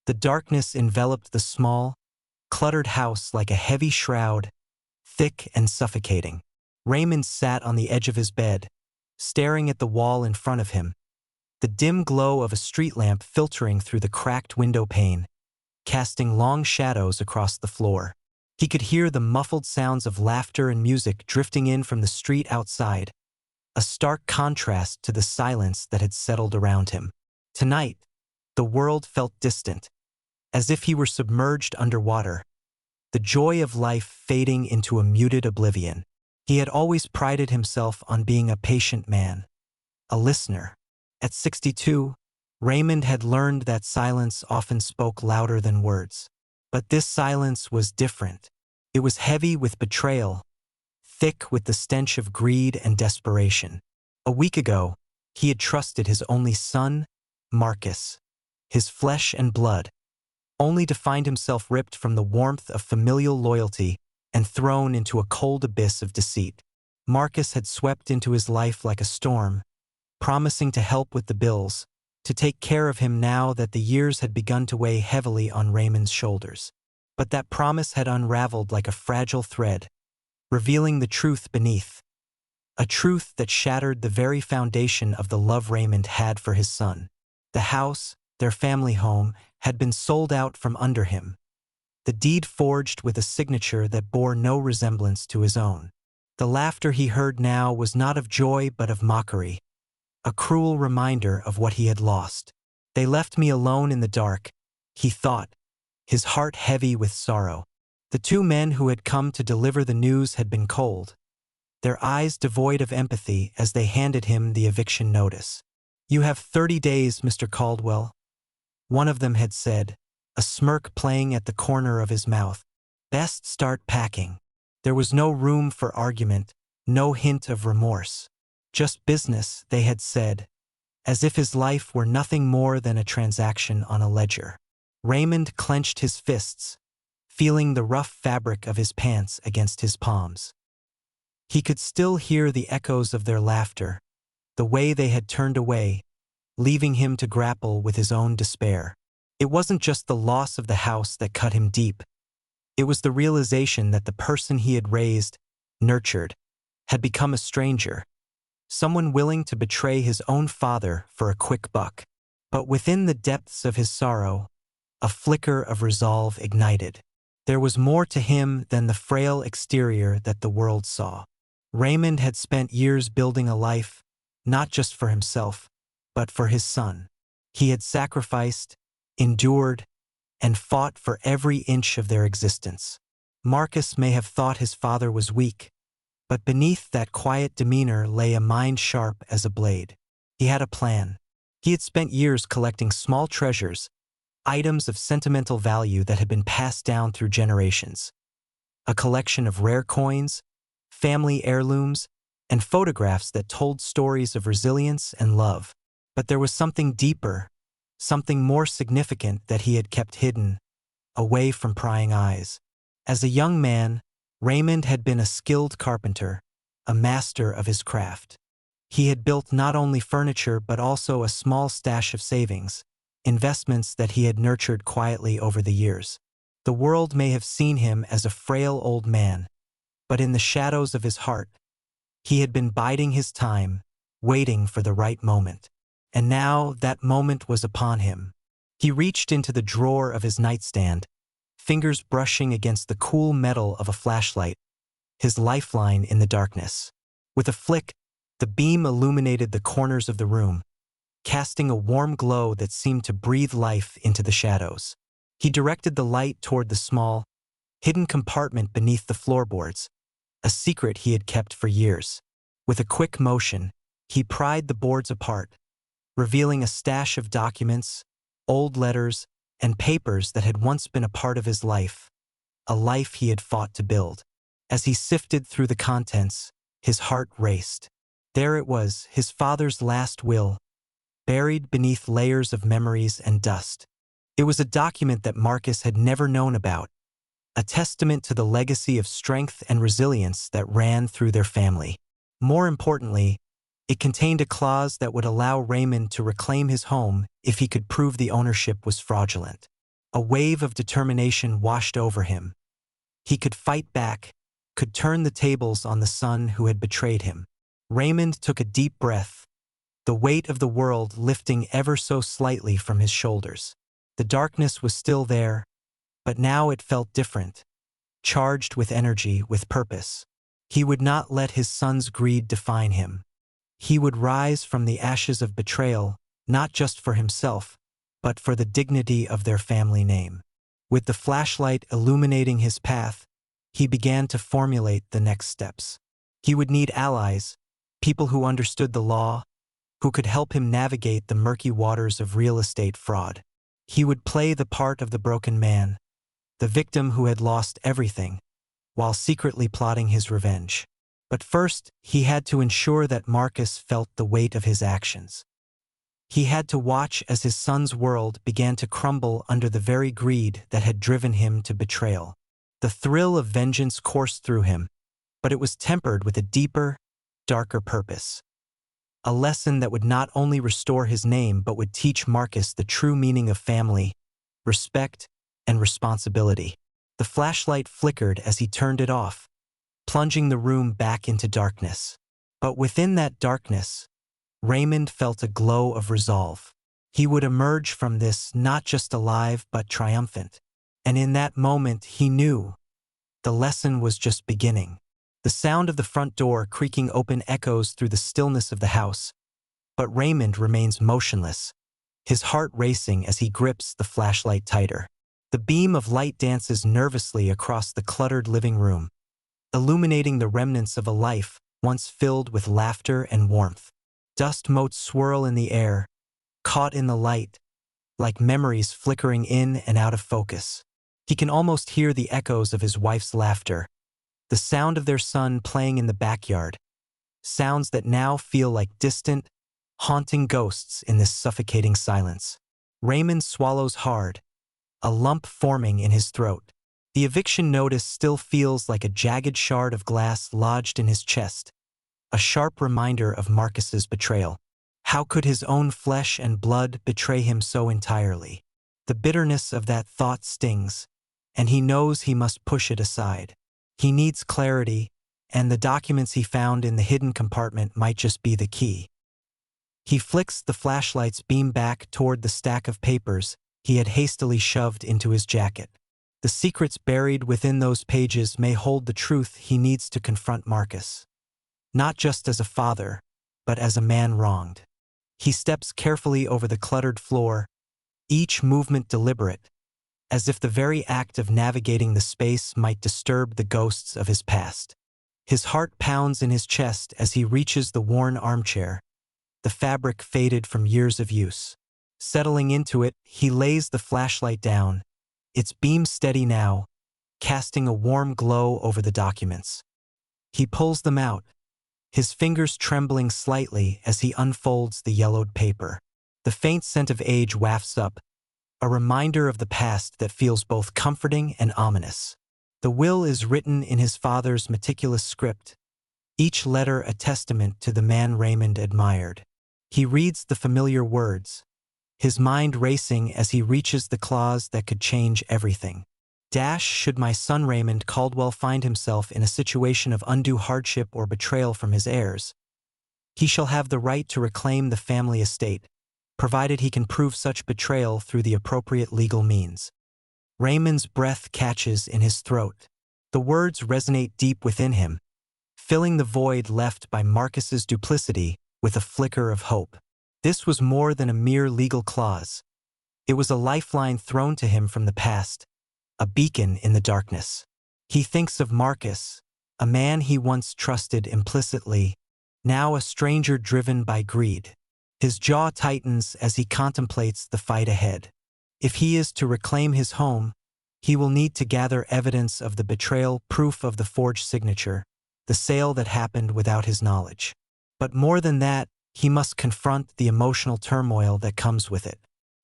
The darkness enveloped the small, cluttered house like a heavy shroud, thick and suffocating. Raymond sat on the edge of his bed, staring at the wall in front of him, the dim glow of a street lamp filtering through the cracked window pane, casting long shadows across the floor. He could hear the muffled sounds of laughter and music drifting in from the street outside, a stark contrast to the silence that had settled around him. Tonight, the world felt distant, as if he were submerged underwater, the joy of life fading into a muted oblivion. He had always prided himself on being a patient man, a listener. At 62, Raymond had learned that silence often spoke louder than words. But this silence was different. It was heavy with betrayal, thick with the stench of greed and desperation. A week ago, he had trusted his only son, Marcus, his flesh and blood, only to find himself ripped from the warmth of familial loyalty and thrown into a cold abyss of deceit. Marcus had swept into his life like a storm, promising to help with the bills, to take care of him now that the years had begun to weigh heavily on Raymond's shoulders. But that promise had unraveled like a fragile thread, revealing the truth beneath, a truth that shattered the very foundation of the love Raymond had for his son. The house, their family home, had been sold out from under him, the deed forged with a signature that bore no resemblance to his own. The laughter he heard now was not of joy but of mockery, a cruel reminder of what he had lost. They left me alone in the dark, he thought, his heart heavy with sorrow. The two men who had come to deliver the news had been cold, their eyes devoid of empathy as they handed him the eviction notice. "You have 30 days, Mr. Caldwell," one of them had said, a smirk playing at the corner of his mouth. "Best start packing." There was no room for argument, no hint of remorse. "Just business," they had said, as if his life were nothing more than a transaction on a ledger. Raymond clenched his fists, feeling the rough fabric of his pants against his palms. He could still hear the echoes of their laughter, the way they had turned away, leaving him to grapple with his own despair. It wasn't just the loss of the house that cut him deep. It was the realization that the person he had raised, nurtured, had become a stranger, someone willing to betray his own father for a quick buck. But within the depths of his sorrow, a flicker of resolve ignited. There was more to him than the frail exterior that the world saw. Raymond had spent years building a life, not just for himself, but for his son. He had sacrificed, endured, and fought for every inch of their existence. Marcus may have thought his father was weak, but beneath that quiet demeanor lay a mind sharp as a blade. He had a plan. He had spent years collecting small treasures, items of sentimental value that had been passed down through generations. A collection of rare coins, family heirlooms, and photographs that told stories of resilience and love. But there was something deeper, something more significant that he had kept hidden, away from prying eyes. As a young man, Raymond had been a skilled carpenter, a master of his craft. He had built not only furniture but also a small stash of savings, investments that he had nurtured quietly over the years. The world may have seen him as a frail old man, but in the shadows of his heart, he had been biding his time, waiting for the right moment. And now that moment was upon him. He reached into the drawer of his nightstand, fingers brushing against the cool metal of a flashlight, his lifeline in the darkness. With a flick, the beam illuminated the corners of the room, casting a warm glow that seemed to breathe life into the shadows. He directed the light toward the small, hidden compartment beneath the floorboards, a secret he had kept for years. With a quick motion, he pried the boards apart, revealing a stash of documents, old letters, and papers that had once been a part of his life, a life he had fought to build. As he sifted through the contents, his heart raced. There it was, his father's last will, buried beneath layers of memories and dust. It was a document that Marcus had never known about, a testament to the legacy of strength and resilience that ran through their family. More importantly, it contained a clause that would allow Raymond to reclaim his home if he could prove the ownership was fraudulent. A wave of determination washed over him. He could fight back, could turn the tables on the son who had betrayed him. Raymond took a deep breath, the weight of the world lifting ever so slightly from his shoulders. The darkness was still there, but now it felt different, charged with energy, with purpose. He would not let his son's greed define him. He would rise from the ashes of betrayal, not just for himself, but for the dignity of their family name. With the flashlight illuminating his path, he began to formulate the next steps. He would need allies, people who understood the law, who could help him navigate the murky waters of real estate fraud. He would play the part of the broken man, the victim who had lost everything, while secretly plotting his revenge. But first, he had to ensure that Marcus felt the weight of his actions. He had to watch as his son's world began to crumble under the very greed that had driven him to betrayal. The thrill of vengeance coursed through him, but it was tempered with a deeper, darker purpose. A lesson that would not only restore his name but would teach Marcus the true meaning of family, respect, and responsibility. The flashlight flickered as he turned it off, plunging the room back into darkness. But within that darkness, Raymond felt a glow of resolve. He would emerge from this not just alive but triumphant. And in that moment he knew the lesson was just beginning. The sound of the front door creaking open echoes through the stillness of the house, but Raymond remains motionless, his heart racing as he grips the flashlight tighter. The beam of light dances nervously across the cluttered living room, illuminating the remnants of a life once filled with laughter and warmth. Dust motes swirl in the air, caught in the light, like memories flickering in and out of focus. He can almost hear the echoes of his wife's laughter, the sound of their son playing in the backyard, sounds that now feel like distant, haunting ghosts in this suffocating silence. Raymond swallows hard, a lump forming in his throat. The eviction notice still feels like a jagged shard of glass lodged in his chest, a sharp reminder of Marcus's betrayal. How could his own flesh and blood betray him so entirely? The bitterness of that thought stings, and he knows he must push it aside. He needs clarity, and the documents he found in the hidden compartment might just be the key. He flicks the flashlight's beam back toward the stack of papers he had hastily shoved into his jacket. The secrets buried within those pages may hold the truth he needs to confront Marcus. Not just as a father, but as a man wronged. He steps carefully over the cluttered floor, each movement deliberate, as if the very act of navigating the space might disturb the ghosts of his past. His heart pounds in his chest as he reaches the worn armchair, the fabric faded from years of use. Settling into it, he lays the flashlight down, its beam steady now, casting a warm glow over the documents. He pulls them out, his fingers trembling slightly as he unfolds the yellowed paper. The faint scent of age wafts up, a reminder of the past that feels both comforting and ominous. The will is written in his father's meticulous script, each letter a testament to the man Raymond admired. He reads the familiar words, his mind racing as he reaches the clause that could change everything. Should my son Raymond Caldwell find himself in a situation of undue hardship or betrayal from his heirs, he shall have the right to reclaim the family estate, provided he can prove such betrayal through the appropriate legal means. Raymond's breath catches in his throat. The words resonate deep within him, filling the void left by Marcus's duplicity with a flicker of hope. This was more than a mere legal clause. It was a lifeline thrown to him from the past, a beacon in the darkness. He thinks of Marcus, a man he once trusted implicitly, now a stranger driven by greed. His jaw tightens as he contemplates the fight ahead. If he is to reclaim his home, he will need to gather evidence of the betrayal, proof of the forged signature, the sale that happened without his knowledge. But more than that, he must confront the emotional turmoil that comes with it.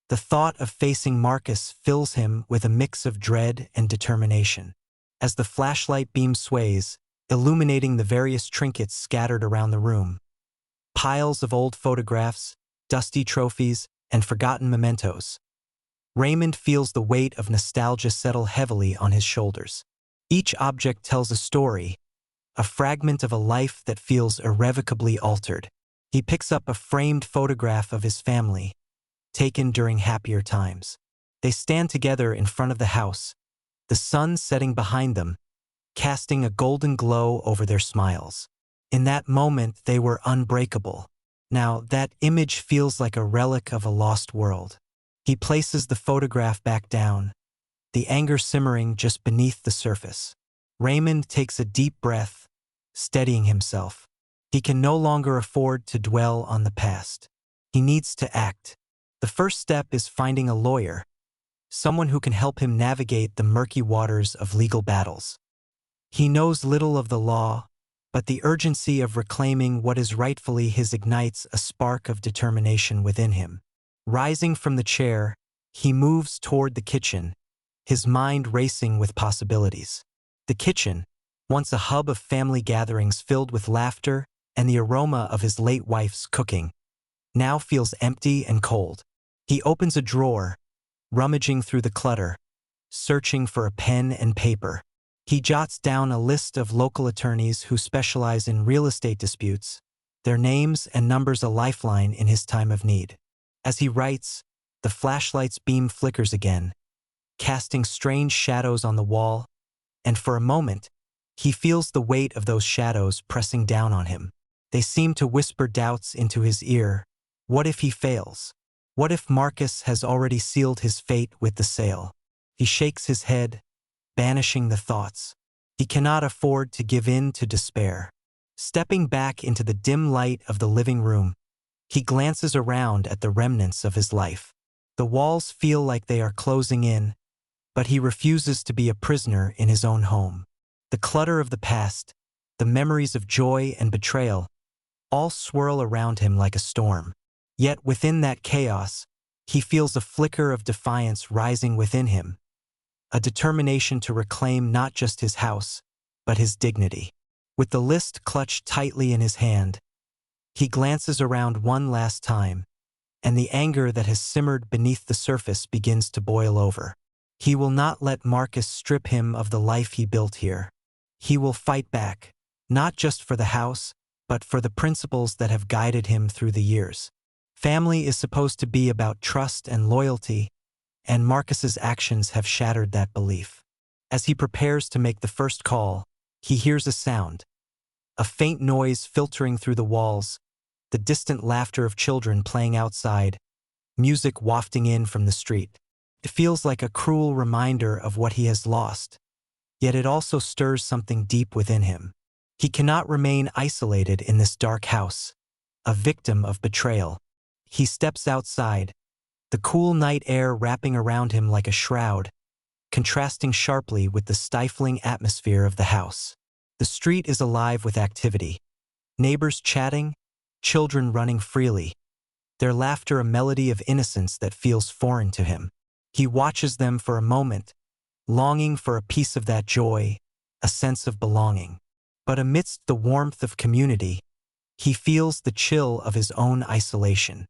The thought of facing Marcus fills him with a mix of dread and determination. As the flashlight beam sways, illuminating the various trinkets scattered around the room, piles of old photographs, dusty trophies, and forgotten mementos, Raymond feels the weight of nostalgia settle heavily on his shoulders. Each object tells a story, a fragment of a life that feels irrevocably altered. He picks up a framed photograph of his family, taken during happier times. They stand together in front of the house, the sun setting behind them, casting a golden glow over their smiles. In that moment, they were unbreakable. Now, that image feels like a relic of a lost world. He places the photograph back down, the anger simmering just beneath the surface. Raymond takes a deep breath, steadying himself. He can no longer afford to dwell on the past. He needs to act. The first step is finding a lawyer, someone who can help him navigate the murky waters of legal battles. He knows little of the law, but the urgency of reclaiming what is rightfully his ignites a spark of determination within him. Rising from the chair, he moves toward the kitchen, his mind racing with possibilities. The kitchen, once a hub of family gatherings filled with laughter and the aroma of his late wife's cooking, now feels empty and cold. He opens a drawer, rummaging through the clutter, searching for a pen and paper. He jots down a list of local attorneys who specialize in real estate disputes, their names and numbers a lifeline in his time of need. As he writes, the flashlight's beam flickers again, casting strange shadows on the wall, and for a moment, he feels the weight of those shadows pressing down on him. They seem to whisper doubts into his ear. What if he fails? What if Marcus has already sealed his fate with the sale? He shakes his head, banishing the thoughts. He cannot afford to give in to despair. Stepping back into the dim light of the living room, he glances around at the remnants of his life. The walls feel like they are closing in, but he refuses to be a prisoner in his own home. The clutter of the past, the memories of joy and betrayal, all swirl around him like a storm. Yet within that chaos, he feels a flicker of defiance rising within him, a determination to reclaim not just his house, but his dignity. With the list clutched tightly in his hand, he glances around one last time, and the anger that has simmered beneath the surface begins to boil over. He will not let Marcus strip him of the life he built here. He will fight back, not just for the house, but for the principles that have guided him through the years. Family is supposed to be about trust and loyalty, and Marcus's actions have shattered that belief. As he prepares to make the first call, he hears a sound, a faint noise filtering through the walls, the distant laughter of children playing outside, music wafting in from the street. It feels like a cruel reminder of what he has lost, yet it also stirs something deep within him. He cannot remain isolated in this dark house, a victim of betrayal. He steps outside, the cool night air wrapping around him like a shroud, contrasting sharply with the stifling atmosphere of the house. The street is alive with activity. Neighbors chatting, children running freely, their laughter a melody of innocence that feels foreign to him. He watches them for a moment, longing for a piece of that joy, a sense of belonging. But amidst the warmth of community, he feels the chill of his own isolation.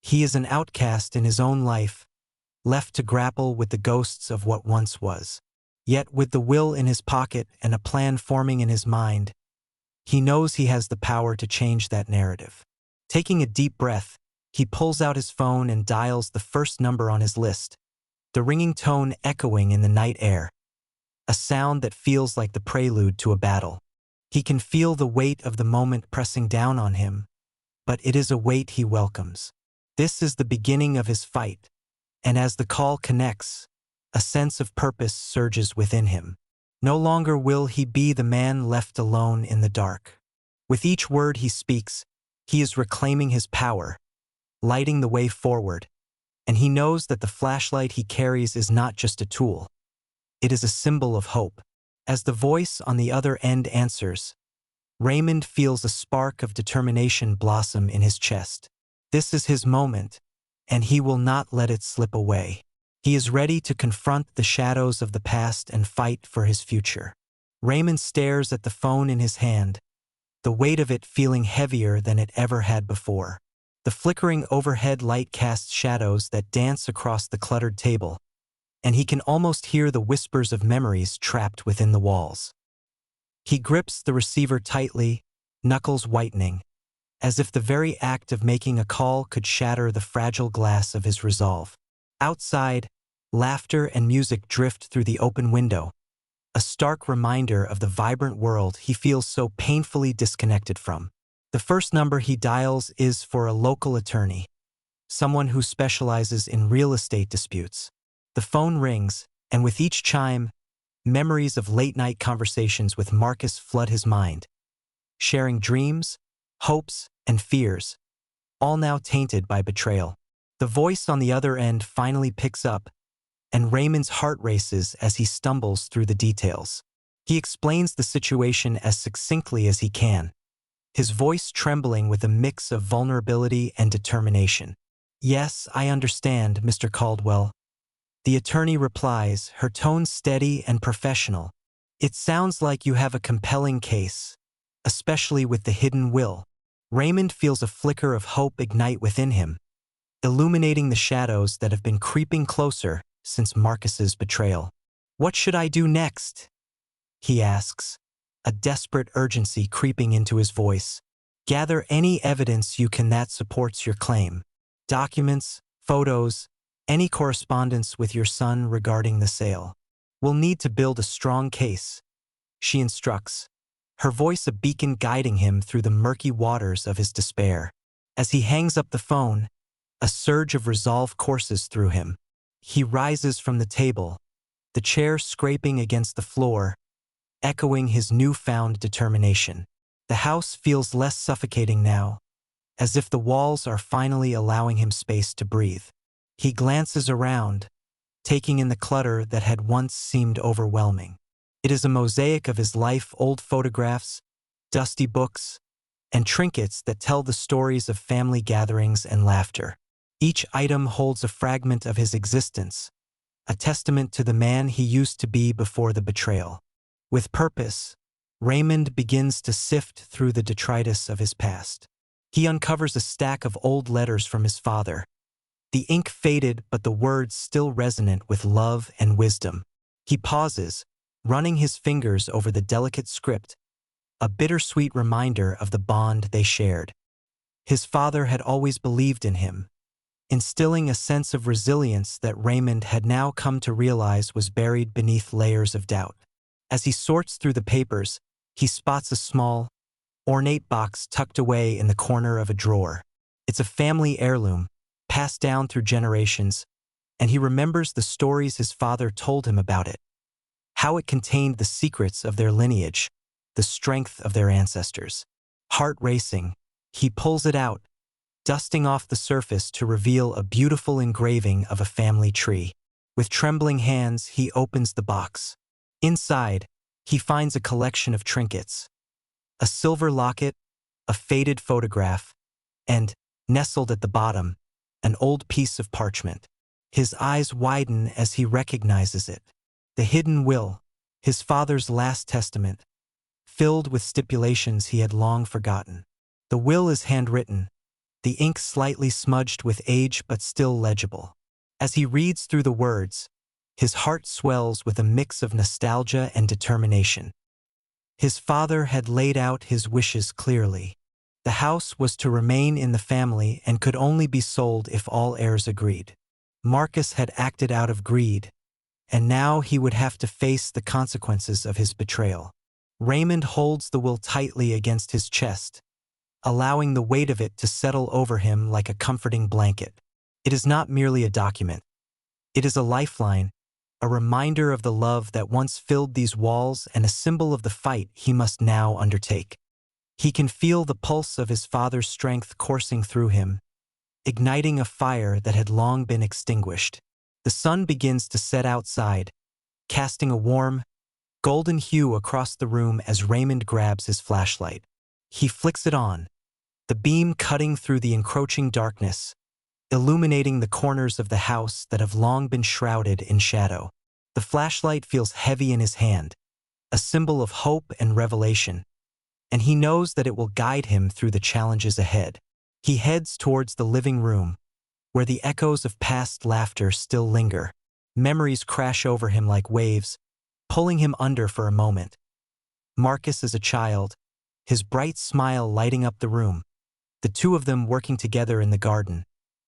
He is an outcast in his own life, left to grapple with the ghosts of what once was. Yet with the will in his pocket and a plan forming in his mind, he knows he has the power to change that narrative. Taking a deep breath, he pulls out his phone and dials the first number on his list, the ringing tone echoing in the night air, a sound that feels like the prelude to a battle. He can feel the weight of the moment pressing down on him, but it is a weight he welcomes. This is the beginning of his fight, and as the call connects, a sense of purpose surges within him. No longer will he be the man left alone in the dark. With each word he speaks, he is reclaiming his power, lighting the way forward, and he knows that the flashlight he carries is not just a tool. It is a symbol of hope. As the voice on the other end answers, Raymond feels a spark of determination blossom in his chest. This is his moment, and he will not let it slip away. He is ready to confront the shadows of the past and fight for his future. Raymond stares at the phone in his hand, the weight of it feeling heavier than it ever had before. The flickering overhead light casts shadows that dance across the cluttered table, and he can almost hear the whispers of memories trapped within the walls. He grips the receiver tightly, knuckles whitening, as if the very act of making a call could shatter the fragile glass of his resolve. Outside, laughter and music drift through the open window, a stark reminder of the vibrant world he feels so painfully disconnected from. The first number he dials is for a local attorney, someone who specializes in real estate disputes. The phone rings, and with each chime, memories of late-night conversations with Marcus flood his mind, sharing dreams, hopes, and fears, all now tainted by betrayal. The voice on the other end finally picks up, and Raymond's heart races as he stumbles through the details. He explains the situation as succinctly as he can, his voice trembling with a mix of vulnerability and determination. "Yes, I understand, Mr. Caldwell," the attorney replies, her tone steady and professional. "It sounds like you have a compelling case, especially with the hidden will." Raymond feels a flicker of hope ignite within him, illuminating the shadows that have been creeping closer since Marcus's betrayal. "What should I do next?" he asks, a desperate urgency creeping into his voice. "Gather any evidence you can that supports your claim. Documents, photos, any correspondence with your son regarding the sale. We'll need to build a strong case," she instructs, her voice a beacon guiding him through the murky waters of his despair. As he hangs up the phone, a surge of resolve courses through him. He rises from the table, the chair scraping against the floor, echoing his newfound determination. The house feels less suffocating now, as if the walls are finally allowing him space to breathe. He glances around, taking in the clutter that had once seemed overwhelming. It is a mosaic of his life, old photographs, dusty books, and trinkets that tell the stories of family gatherings and laughter. Each item holds a fragment of his existence, a testament to the man he used to be before the betrayal. With purpose, Raymond begins to sift through the detritus of his past. He uncovers a stack of old letters from his father, the ink faded but the words still resonant with love and wisdom. He pauses, running his fingers over the delicate script, a bittersweet reminder of the bond they shared. His father had always believed in him, instilling a sense of resilience that Raymond had now come to realize was buried beneath layers of doubt. As he sorts through the papers, he spots a small, ornate box tucked away in the corner of a drawer. It's a family heirloom, passed down through generations, and he remembers the stories his father told him about it, how it contained the secrets of their lineage, the strength of their ancestors. Heart racing, he pulls it out, dusting off the surface to reveal a beautiful engraving of a family tree. With trembling hands, he opens the box. Inside, he finds a collection of trinkets, a silver locket, a faded photograph, and, nestled at the bottom, an old piece of parchment. His eyes widen as he recognizes it. The hidden will, his father's last testament, filled with stipulations he had long forgotten. The will is handwritten, the ink slightly smudged with age but still legible. As he reads through the words, his heart swells with a mix of nostalgia and determination. His father had laid out his wishes clearly. The house was to remain in the family and could only be sold if all heirs agreed. Marcus had acted out of greed, and now he would have to face the consequences of his betrayal. Raymond holds the will tightly against his chest, allowing the weight of it to settle over him like a comforting blanket. It is not merely a document. It is a lifeline, a reminder of the love that once filled these walls and a symbol of the fight he must now undertake. He can feel the pulse of his father's strength coursing through him, igniting a fire that had long been extinguished. The sun begins to set outside, casting a warm, golden hue across the room as Raymond grabs his flashlight. He flicks it on, the beam cutting through the encroaching darkness, illuminating the corners of the house that have long been shrouded in shadow. The flashlight feels heavy in his hand, a symbol of hope and revelation, and he knows that it will guide him through the challenges ahead. He heads towards the living room, where the echoes of past laughter still linger. Memories crash over him like waves, pulling him under for a moment. Marcus as a child, his bright smile lighting up the room, the two of them working together in the garden,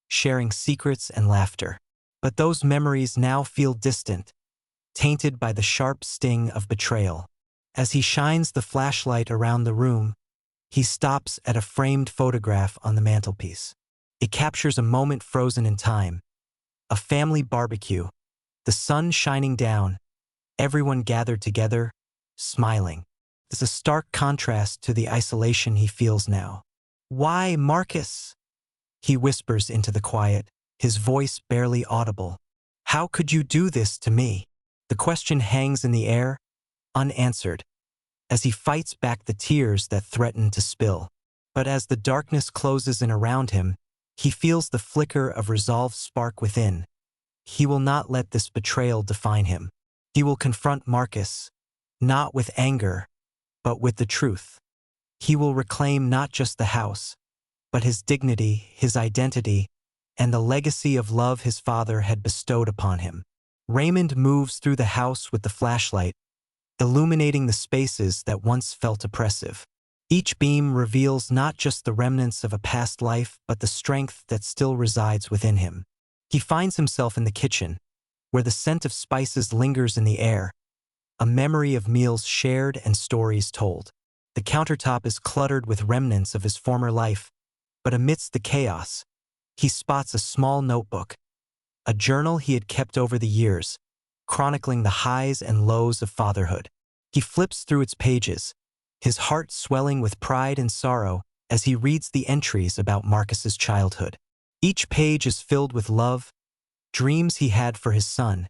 sharing secrets and laughter. But those memories now feel distant, tainted by the sharp sting of betrayal. As he shines the flashlight around the room, he stops at a framed photograph on the mantelpiece. It captures a moment frozen in time, a family barbecue, the sun shining down, everyone gathered together, smiling. It's a stark contrast to the isolation he feels now. "Why, Marcus?" he whispers into the quiet, his voice barely audible. "How could you do this to me?" The question hangs in the air, unanswered, as he fights back the tears that threaten to spill. But as the darkness closes in around him, he feels the flicker of resolve spark within. He will not let this betrayal define him. He will confront Marcus, not with anger, but with the truth. He will reclaim not just the house, but his dignity, his identity, and the legacy of love his father had bestowed upon him. Raymond moves through the house with the flashlight, illuminating the spaces that once felt oppressive. Each beam reveals not just the remnants of a past life, but the strength that still resides within him. He finds himself in the kitchen, where the scent of spices lingers in the air, a memory of meals shared and stories told. The countertop is cluttered with remnants of his former life, but amidst the chaos, he spots a small notebook, a journal he had kept over the years, chronicling the highs and lows of fatherhood. He flips through its pages, his heart swelling with pride and sorrow as he reads the entries about Marcus's childhood. Each page is filled with love, dreams he had for his son,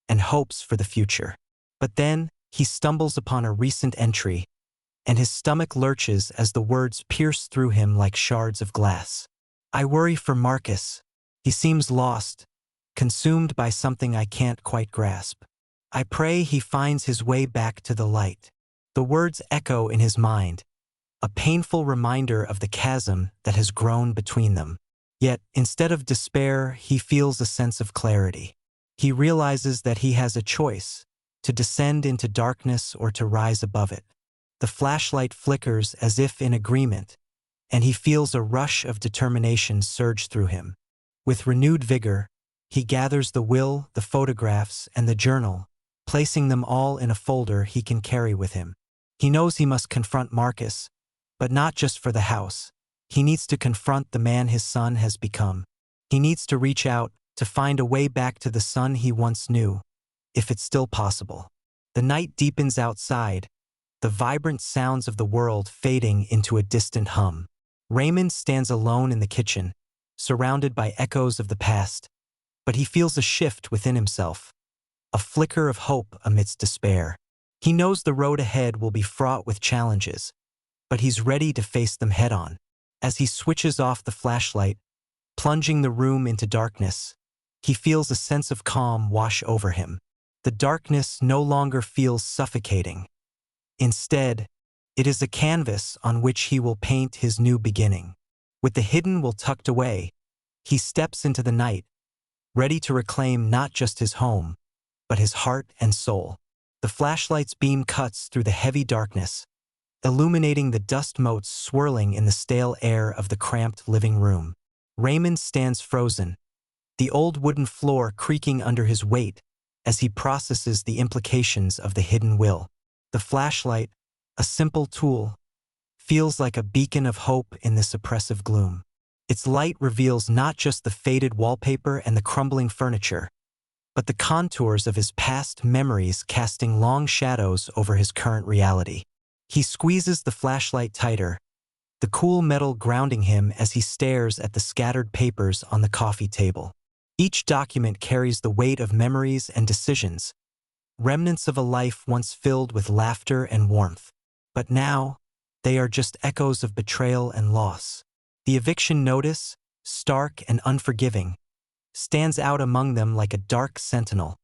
and hopes for the future. But then, he stumbles upon a recent entry, and his stomach lurches as the words pierce through him like shards of glass. "I worry for Marcus. He seems lost, consumed by something I can't quite grasp. I pray he finds his way back to the light." The words echo in his mind, a painful reminder of the chasm that has grown between them. Yet, instead of despair, he feels a sense of clarity. He realizes that he has a choice, to descend into darkness or to rise above it. The flashlight flickers as if in agreement, and he feels a rush of determination surge through him. With renewed vigor, he gathers the will, the photographs, and the journal, placing them all in a folder he can carry with him. He knows he must confront Marcus, but not just for the house. He needs to confront the man his son has become. He needs to reach out, to find a way back to the son he once knew, if it's still possible. The night deepens outside, the vibrant sounds of the world fading into a distant hum. Raymond stands alone in the kitchen, surrounded by echoes of the past, but he feels a shift within himself, a flicker of hope amidst despair. He knows the road ahead will be fraught with challenges, but he's ready to face them head-on. As he switches off the flashlight, plunging the room into darkness, he feels a sense of calm wash over him. The darkness no longer feels suffocating. Instead, it is a canvas on which he will paint his new beginning. With the hidden will tucked away, he steps into the night, ready to reclaim not just his home, but his heart and soul. The flashlight's beam cuts through the heavy darkness, illuminating the dust motes swirling in the stale air of the cramped living room. Raymond stands frozen, the old wooden floor creaking under his weight as he processes the implications of the hidden will. The flashlight, a simple tool, feels like a beacon of hope in this oppressive gloom. Its light reveals not just the faded wallpaper and the crumbling furniture, but the contours of his past memories casting long shadows over his current reality. He squeezes the flashlight tighter, the cool metal grounding him as he stares at the scattered papers on the coffee table. Each document carries the weight of memories and decisions, remnants of a life once filled with laughter and warmth. But now, they are just echoes of betrayal and loss. The eviction notice, stark and unforgiving, stands out among them like a dark sentinel,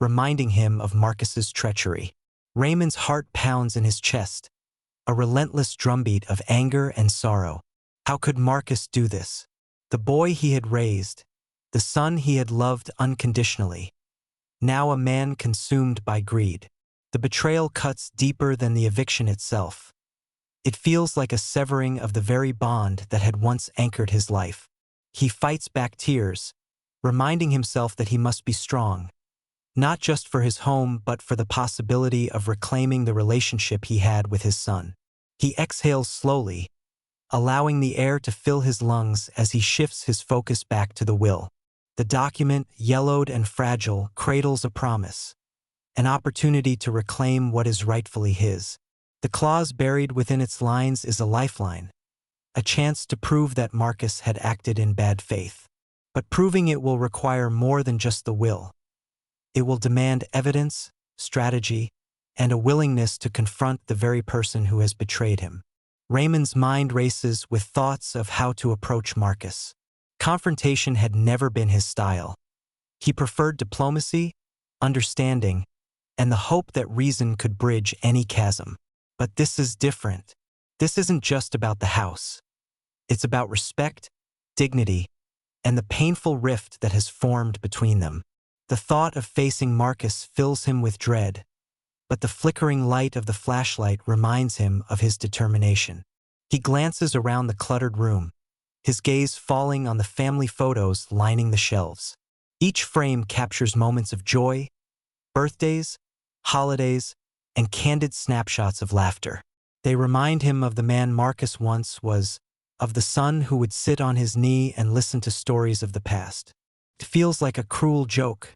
reminding him of Marcus's treachery. Raymond's heart pounds in his chest, a relentless drumbeat of anger and sorrow. How could Marcus do this? The boy he had raised, the son he had loved unconditionally, now a man consumed by greed. The betrayal cuts deeper than the eviction itself. It feels like a severing of the very bond that had once anchored his life. He fights back tears, reminding himself that he must be strong, not just for his home but for the possibility of reclaiming the relationship he had with his son. He exhales slowly, allowing the air to fill his lungs as he shifts his focus back to the will. The document, yellowed and fragile, cradles a promise, an opportunity to reclaim what is rightfully his. The clause buried within its lines is a lifeline, a chance to prove that Marcus had acted in bad faith. But proving it will require more than just the will. It will demand evidence, strategy, and a willingness to confront the very person who has betrayed him. Raymond's mind races with thoughts of how to approach Marcus. Confrontation had never been his style. He preferred diplomacy, understanding, and the hope that reason could bridge any chasm. But this is different. This isn't just about the house. It's about respect, dignity, and the painful rift that has formed between them. The thought of facing Marcus fills him with dread, but the flickering light of the flashlight reminds him of his determination. He glances around the cluttered room, his gaze falling on the family photos lining the shelves. Each frame captures moments of joy, birthdays, holidays, and candid snapshots of laughter. They remind him of the man Marcus once was, of the son who would sit on his knee and listen to stories of the past. It feels like a cruel joke,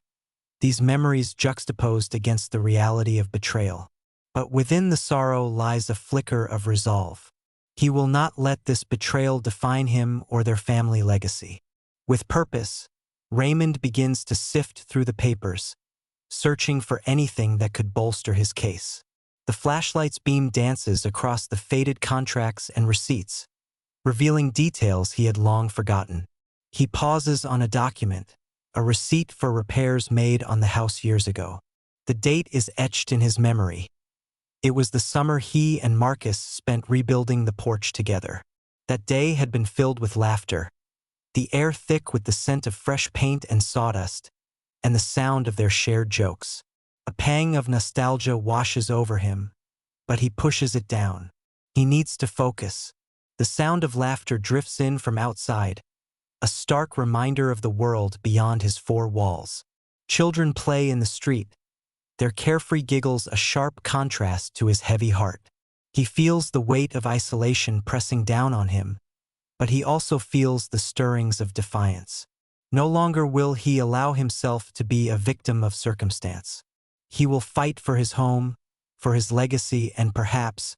these memories juxtaposed against the reality of betrayal. But within the sorrow lies a flicker of resolve. He will not let this betrayal define him or their family legacy. With purpose, Raymond begins to sift through the papers, searching for anything that could bolster his case. The flashlight's beam dances across the faded contracts and receipts, revealing details he had long forgotten. He pauses on a document, a receipt for repairs made on the house years ago. The date is etched in his memory. It was the summer he and Marcus spent rebuilding the porch together. That day had been filled with laughter, the air thick with the scent of fresh paint and sawdust, and the sound of their shared jokes. A pang of nostalgia washes over him, but he pushes it down. He needs to focus. The sound of laughter drifts in from outside, a stark reminder of the world beyond his four walls. Children play in the street, their carefree giggles a sharp contrast to his heavy heart. He feels the weight of isolation pressing down on him, but he also feels the stirrings of defiance. No longer will he allow himself to be a victim of circumstance. He will fight for his home, for his legacy, and perhaps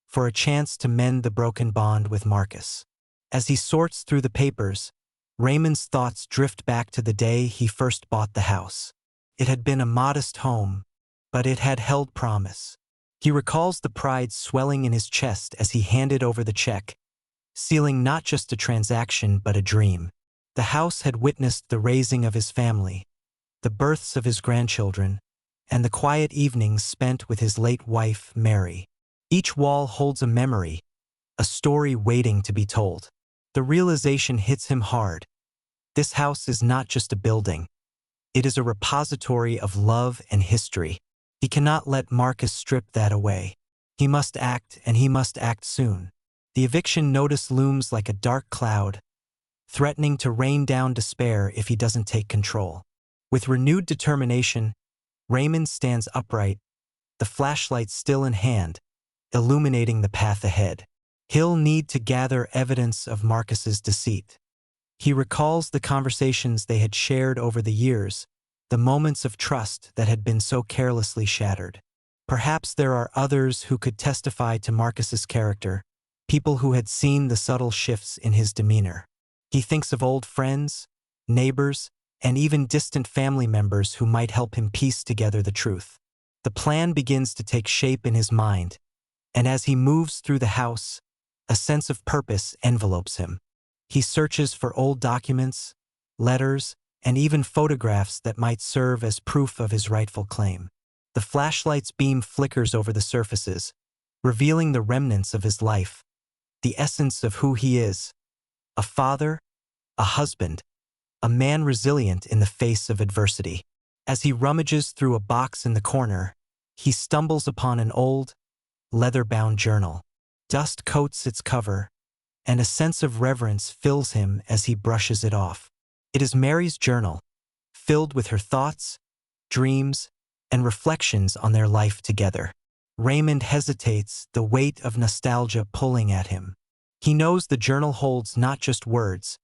for a chance to mend the broken bond with Marcus. As he sorts through the papers, Raymond's thoughts drift back to the day he first bought the house. It had been a modest home, but it had held promise. He recalls the pride swelling in his chest as he handed over the check, sealing not just a transaction but a dream. The house had witnessed the raising of his family, the births of his grandchildren, and the quiet evenings spent with his late wife, Mary. Each wall holds a memory, a story waiting to be told. The realization hits him hard. This house is not just a building. It is a repository of love and history. He cannot let Marcus strip that away. He must act, and he must act soon. The eviction notice looms like a dark cloud, threatening to rain down despair if he doesn't take control. With renewed determination, Raymond stands upright, the flashlight still in hand, illuminating the path ahead. He'll need to gather evidence of Marcus's deceit. He recalls the conversations they had shared over the years, the moments of trust that had been so carelessly shattered. Perhaps there are others who could testify to Marcus's character, people who had seen the subtle shifts in his demeanor. He thinks of old friends, neighbors, and even distant family members who might help him piece together the truth. The plan begins to take shape in his mind, and as he moves through the house, a sense of purpose envelopes him. He searches for old documents, letters, and even photographs that might serve as proof of his rightful claim. The flashlight's beam flickers over the surfaces, revealing the remnants of his life, the essence of who he is, a father, a husband, a man resilient in the face of adversity. As he rummages through a box in the corner, he stumbles upon an old, leather-bound journal. Dust coats its cover, and a sense of reverence fills him as he brushes it off. It is Mary's journal, filled with her thoughts, dreams, and reflections on their life together. Raymond hesitates, the weight of nostalgia pulling at him. He knows the journal holds not just words,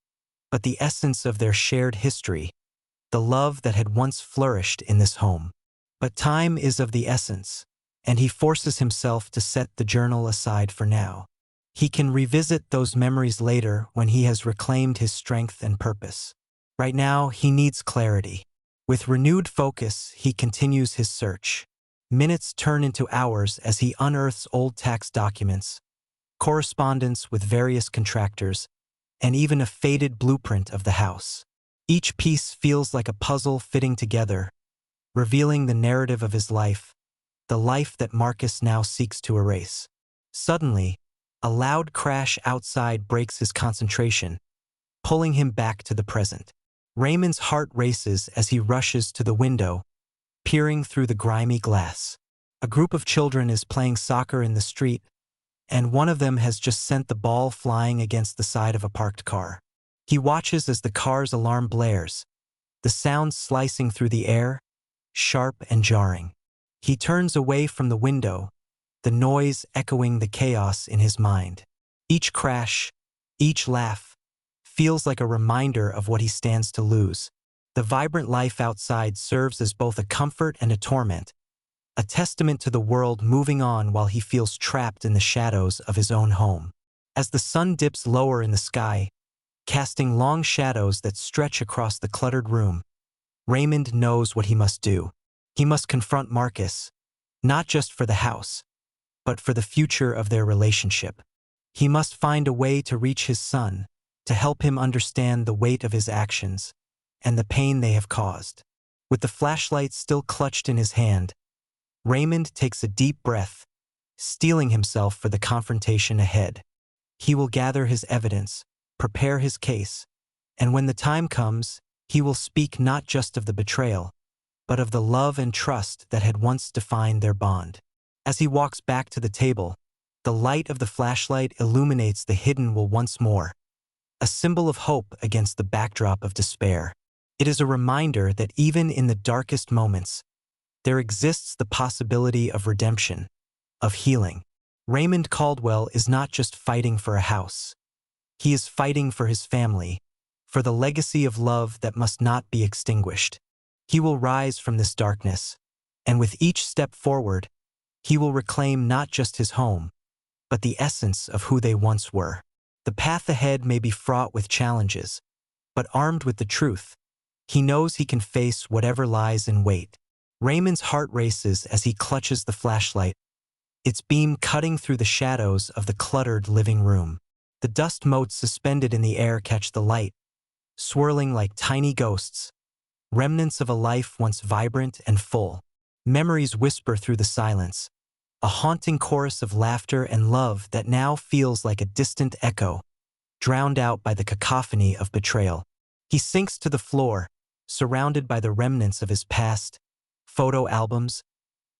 but the essence of their shared history, the love that had once flourished in this home. But time is of the essence, and he forces himself to set the journal aside for now. He can revisit those memories later when he has reclaimed his strength and purpose. Right now, he needs clarity. With renewed focus, he continues his search. Minutes turn into hours as he unearths old tax documents, correspondence with various contractors, and even a faded blueprint of the house. Each piece feels like a puzzle fitting together, revealing the narrative of his life, the life that Marcus now seeks to erase. Suddenly, a loud crash outside breaks his concentration, pulling him back to the present. Raymond's heart races as he rushes to the window, peering through the grimy glass. A group of children is playing soccer in the street, and one of them has just sent the ball flying against the side of a parked car. He watches as the car's alarm blares, the sound slicing through the air, sharp and jarring. He turns away from the window, the noise echoing the chaos in his mind. Each crash, each laugh, feels like a reminder of what he stands to lose. The vibrant life outside serves as both a comfort and a torment, a testament to the world moving on while he feels trapped in the shadows of his own home. As the sun dips lower in the sky, casting long shadows that stretch across the cluttered room, Raymond knows what he must do. He must confront Marcus, not just for the house, but for the future of their relationship. He must find a way to reach his son, to help him understand the weight of his actions and the pain they have caused. With the flashlight still clutched in his hand, Raymond takes a deep breath, steeling himself for the confrontation ahead. He will gather his evidence, prepare his case, and when the time comes, he will speak not just of the betrayal, but of the love and trust that had once defined their bond. As he walks back to the table, the light of the flashlight illuminates the hidden will once more, a symbol of hope against the backdrop of despair. It is a reminder that even in the darkest moments, there exists the possibility of redemption, of healing. Raymond Caldwell is not just fighting for a house. He is fighting for his family, for the legacy of love that must not be extinguished. He will rise from this darkness, and with each step forward, he will reclaim not just his home, but the essence of who they once were. The path ahead may be fraught with challenges, but armed with the truth, he knows he can face whatever lies in wait. Raymond's heart races as he clutches the flashlight, its beam cutting through the shadows of the cluttered living room. The dust motes suspended in the air catch the light, swirling like tiny ghosts, remnants of a life once vibrant and full. Memories whisper through the silence, a haunting chorus of laughter and love that now feels like a distant echo, drowned out by the cacophony of betrayal. He sinks to the floor, surrounded by the remnants of his past, photo albums,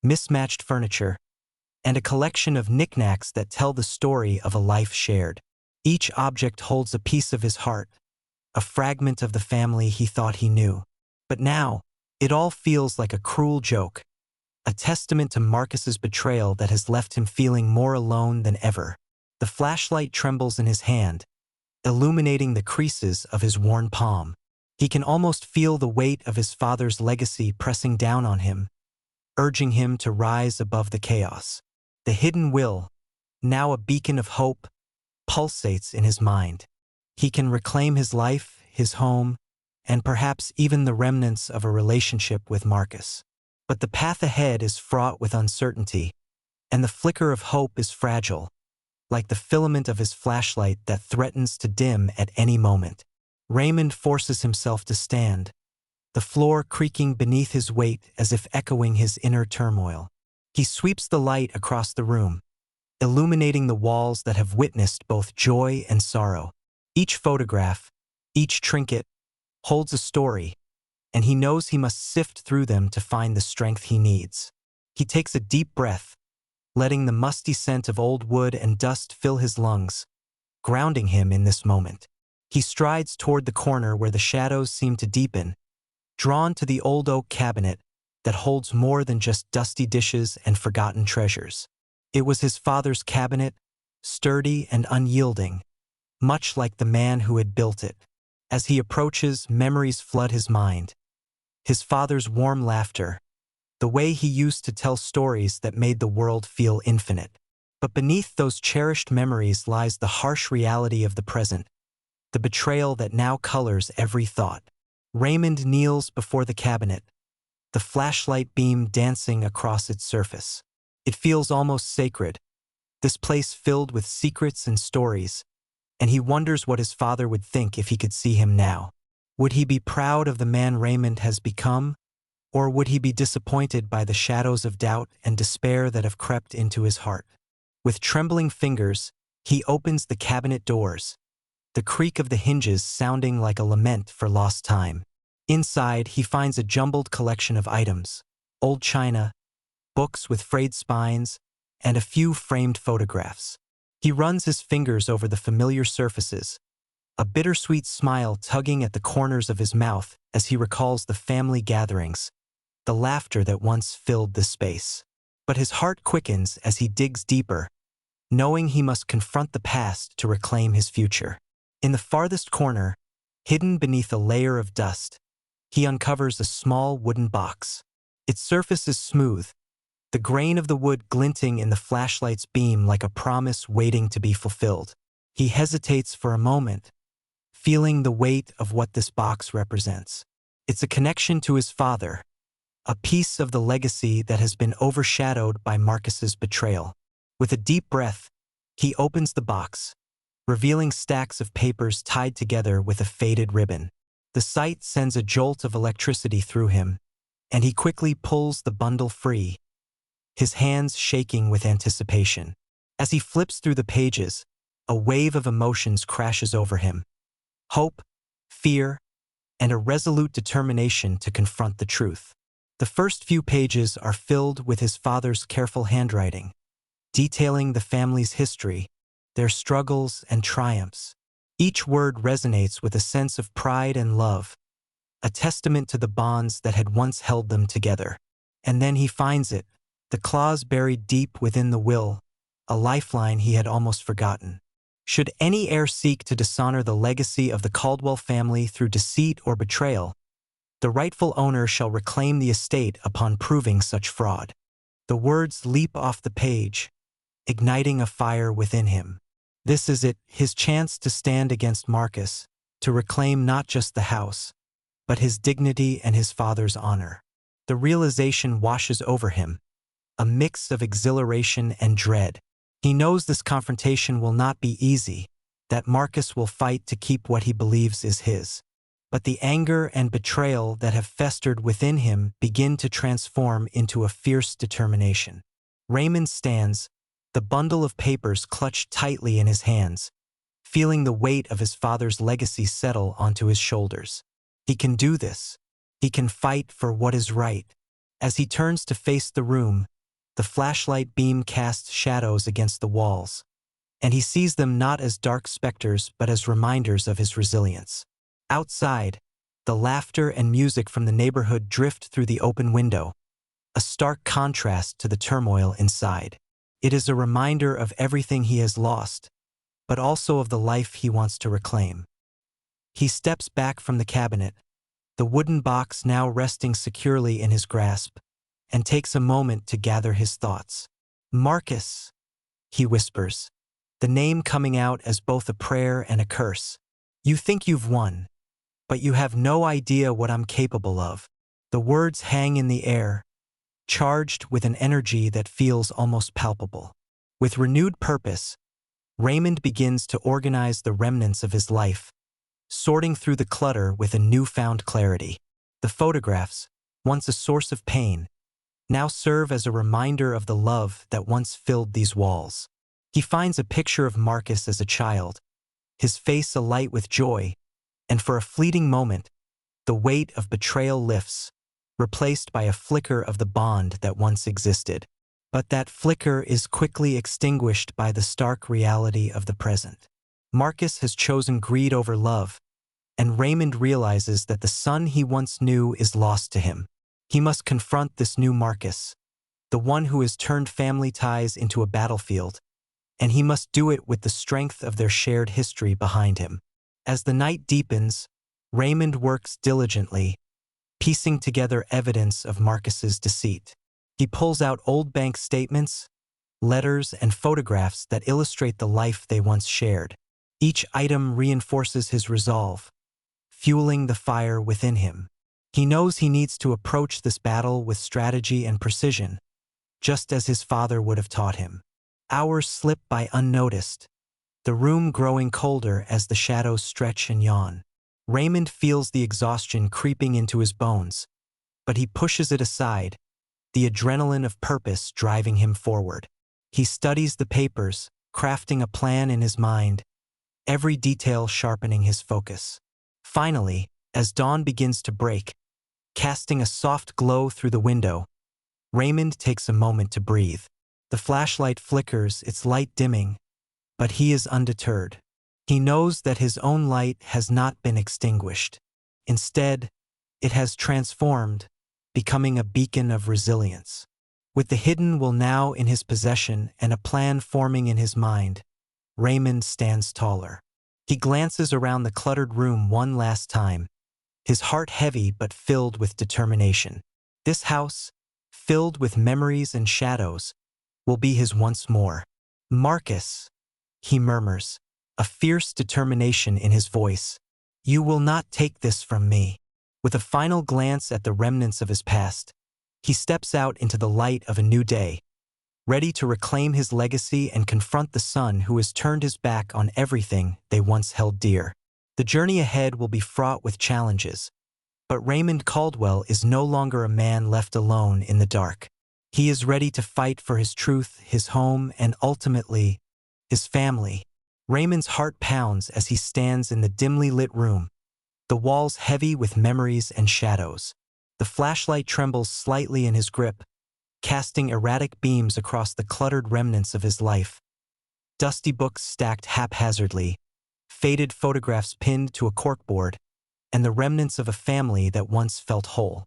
mismatched furniture, and a collection of knickknacks that tell the story of a life shared. Each object holds a piece of his heart, a fragment of the family he thought he knew. But now, it all feels like a cruel joke, a testament to Marcus's betrayal that has left him feeling more alone than ever. The flashlight trembles in his hand, illuminating the creases of his worn palm. He can almost feel the weight of his father's legacy pressing down on him, urging him to rise above the chaos. The hidden will, now a beacon of hope, pulsates in his mind. He can reclaim his life, his home, and perhaps even the remnants of a relationship with Marcus. But the path ahead is fraught with uncertainty, and the flicker of hope is fragile, like the filament of his flashlight that threatens to dim at any moment. Raymond forces himself to stand, the floor creaking beneath his weight as if echoing his inner turmoil. He sweeps the light across the room, illuminating the walls that have witnessed both joy and sorrow. Each photograph, each trinket, holds a story, and he knows he must sift through them to find the strength he needs. He takes a deep breath, letting the musty scent of old wood and dust fill his lungs, grounding him in this moment. He strides toward the corner where the shadows seem to deepen, drawn to the old oak cabinet that holds more than just dusty dishes and forgotten treasures. It was his father's cabinet, sturdy and unyielding, much like the man who had built it. As he approaches, memories flood his mind. His father's warm laughter, the way he used to tell stories that made the world feel infinite. But beneath those cherished memories lies the harsh reality of the present, the betrayal that now colors every thought. Raymond kneels before the cabinet, the flashlight beam dancing across its surface. It feels almost sacred, this place filled with secrets and stories, and he wonders what his father would think if he could see him now. Would he be proud of the man Raymond has become, or would he be disappointed by the shadows of doubt and despair that have crept into his heart? With trembling fingers, he opens the cabinet doors, the creak of the hinges sounding like a lament for lost time. Inside, he finds a jumbled collection of items, old china, books with frayed spines, and a few framed photographs. He runs his fingers over the familiar surfaces, a bittersweet smile tugging at the corners of his mouth as he recalls the family gatherings, the laughter that once filled the space. But his heart quickens as he digs deeper, knowing he must confront the past to reclaim his future. In the farthest corner, hidden beneath a layer of dust, he uncovers a small wooden box. Its surface is smooth, the grain of the wood glinting in the flashlight's beam like a promise waiting to be fulfilled. He hesitates for a moment, feeling the weight of what this box represents. It's a connection to his father, a piece of the legacy that has been overshadowed by Marcus's betrayal. With a deep breath, he opens the box, revealing stacks of papers tied together with a faded ribbon. The sight sends a jolt of electricity through him, and he quickly pulls the bundle free, his hands shaking with anticipation. As he flips through the pages, a wave of emotions crashes over him: hope, fear, and a resolute determination to confront the truth. The first few pages are filled with his father's careful handwriting, detailing the family's history, their struggles and triumphs. Each word resonates with a sense of pride and love, a testament to the bonds that had once held them together. And then he finds it, the clause buried deep within the will, a lifeline he had almost forgotten. Should any heir seek to dishonor the legacy of the Caldwell family through deceit or betrayal, the rightful owner shall reclaim the estate upon proving such fraud. The words leap off the page, igniting a fire within him. This is it, his chance to stand against Marcus, to reclaim not just the house, but his dignity and his father's honor. The realization washes over him, a mix of exhilaration and dread. He knows this confrontation will not be easy, that Marcus will fight to keep what he believes is his. But the anger and betrayal that have festered within him begin to transform into a fierce determination. Raymond stands, the bundle of papers clutched tightly in his hands, feeling the weight of his father's legacy settle onto his shoulders. He can do this. He can fight for what is right. As he turns to face the room, the flashlight beam casts shadows against the walls, and he sees them not as dark specters but as reminders of his resilience. Outside, the laughter and music from the neighborhood drift through the open window, a stark contrast to the turmoil inside. It is a reminder of everything he has lost, but also of the life he wants to reclaim. He steps back from the cabinet, the wooden box now resting securely in his grasp, and takes a moment to gather his thoughts. Marcus, he whispers, the name coming out as both a prayer and a curse. You think you've won, but you have no idea what I'm capable of. The words hang in the air, charged with an energy that feels almost palpable. With renewed purpose, Raymond begins to organize the remnants of his life, sorting through the clutter with a newfound clarity. The photographs, once a source of pain, now serve as a reminder of the love that once filled these walls. He finds a picture of Marcus as a child, his face alight with joy, and for a fleeting moment, the weight of betrayal lifts, replaced by a flicker of the bond that once existed. But that flicker is quickly extinguished by the stark reality of the present. Marcus has chosen greed over love, and Raymond realizes that the son he once knew is lost to him. He must confront this new Marcus, the one who has turned family ties into a battlefield, and he must do it with the strength of their shared history behind him. As the night deepens, Raymond works diligently, piecing together evidence of Marcus's deceit. He pulls out old bank statements, letters, and photographs that illustrate the life they once shared. Each item reinforces his resolve, fueling the fire within him. He knows he needs to approach this battle with strategy and precision, just as his father would have taught him. Hours slip by unnoticed, the room growing colder as the shadows stretch and yawn. Raymond feels the exhaustion creeping into his bones, but he pushes it aside, the adrenaline of purpose driving him forward. He studies the papers, crafting a plan in his mind, every detail sharpening his focus. Finally, as dawn begins to break, casting a soft glow through the window, Raymond takes a moment to breathe. The flashlight flickers, its light dimming, but he is undeterred. He knows that his own light has not been extinguished. Instead, it has transformed, becoming a beacon of resilience. With the hidden will now in his possession and a plan forming in his mind, Raymond stands taller. He glances around the cluttered room one last time, his heart heavy but filled with determination. This house, filled with memories and shadows, will be his once more. "Marcus," he murmurs, a fierce determination in his voice, "you will not take this from me." With a final glance at the remnants of his past, he steps out into the light of a new day, ready to reclaim his legacy and confront the son who has turned his back on everything they once held dear. The journey ahead will be fraught with challenges, but Raymond Caldwell is no longer a man left alone in the dark. He is ready to fight for his truth, his home, and ultimately, his family. Raymond's heart pounds as he stands in the dimly lit room, the walls heavy with memories and shadows. The flashlight trembles slightly in his grip, casting erratic beams across the cluttered remnants of his life. Dusty books stacked haphazardly, faded photographs pinned to a corkboard, and the remnants of a family that once felt whole.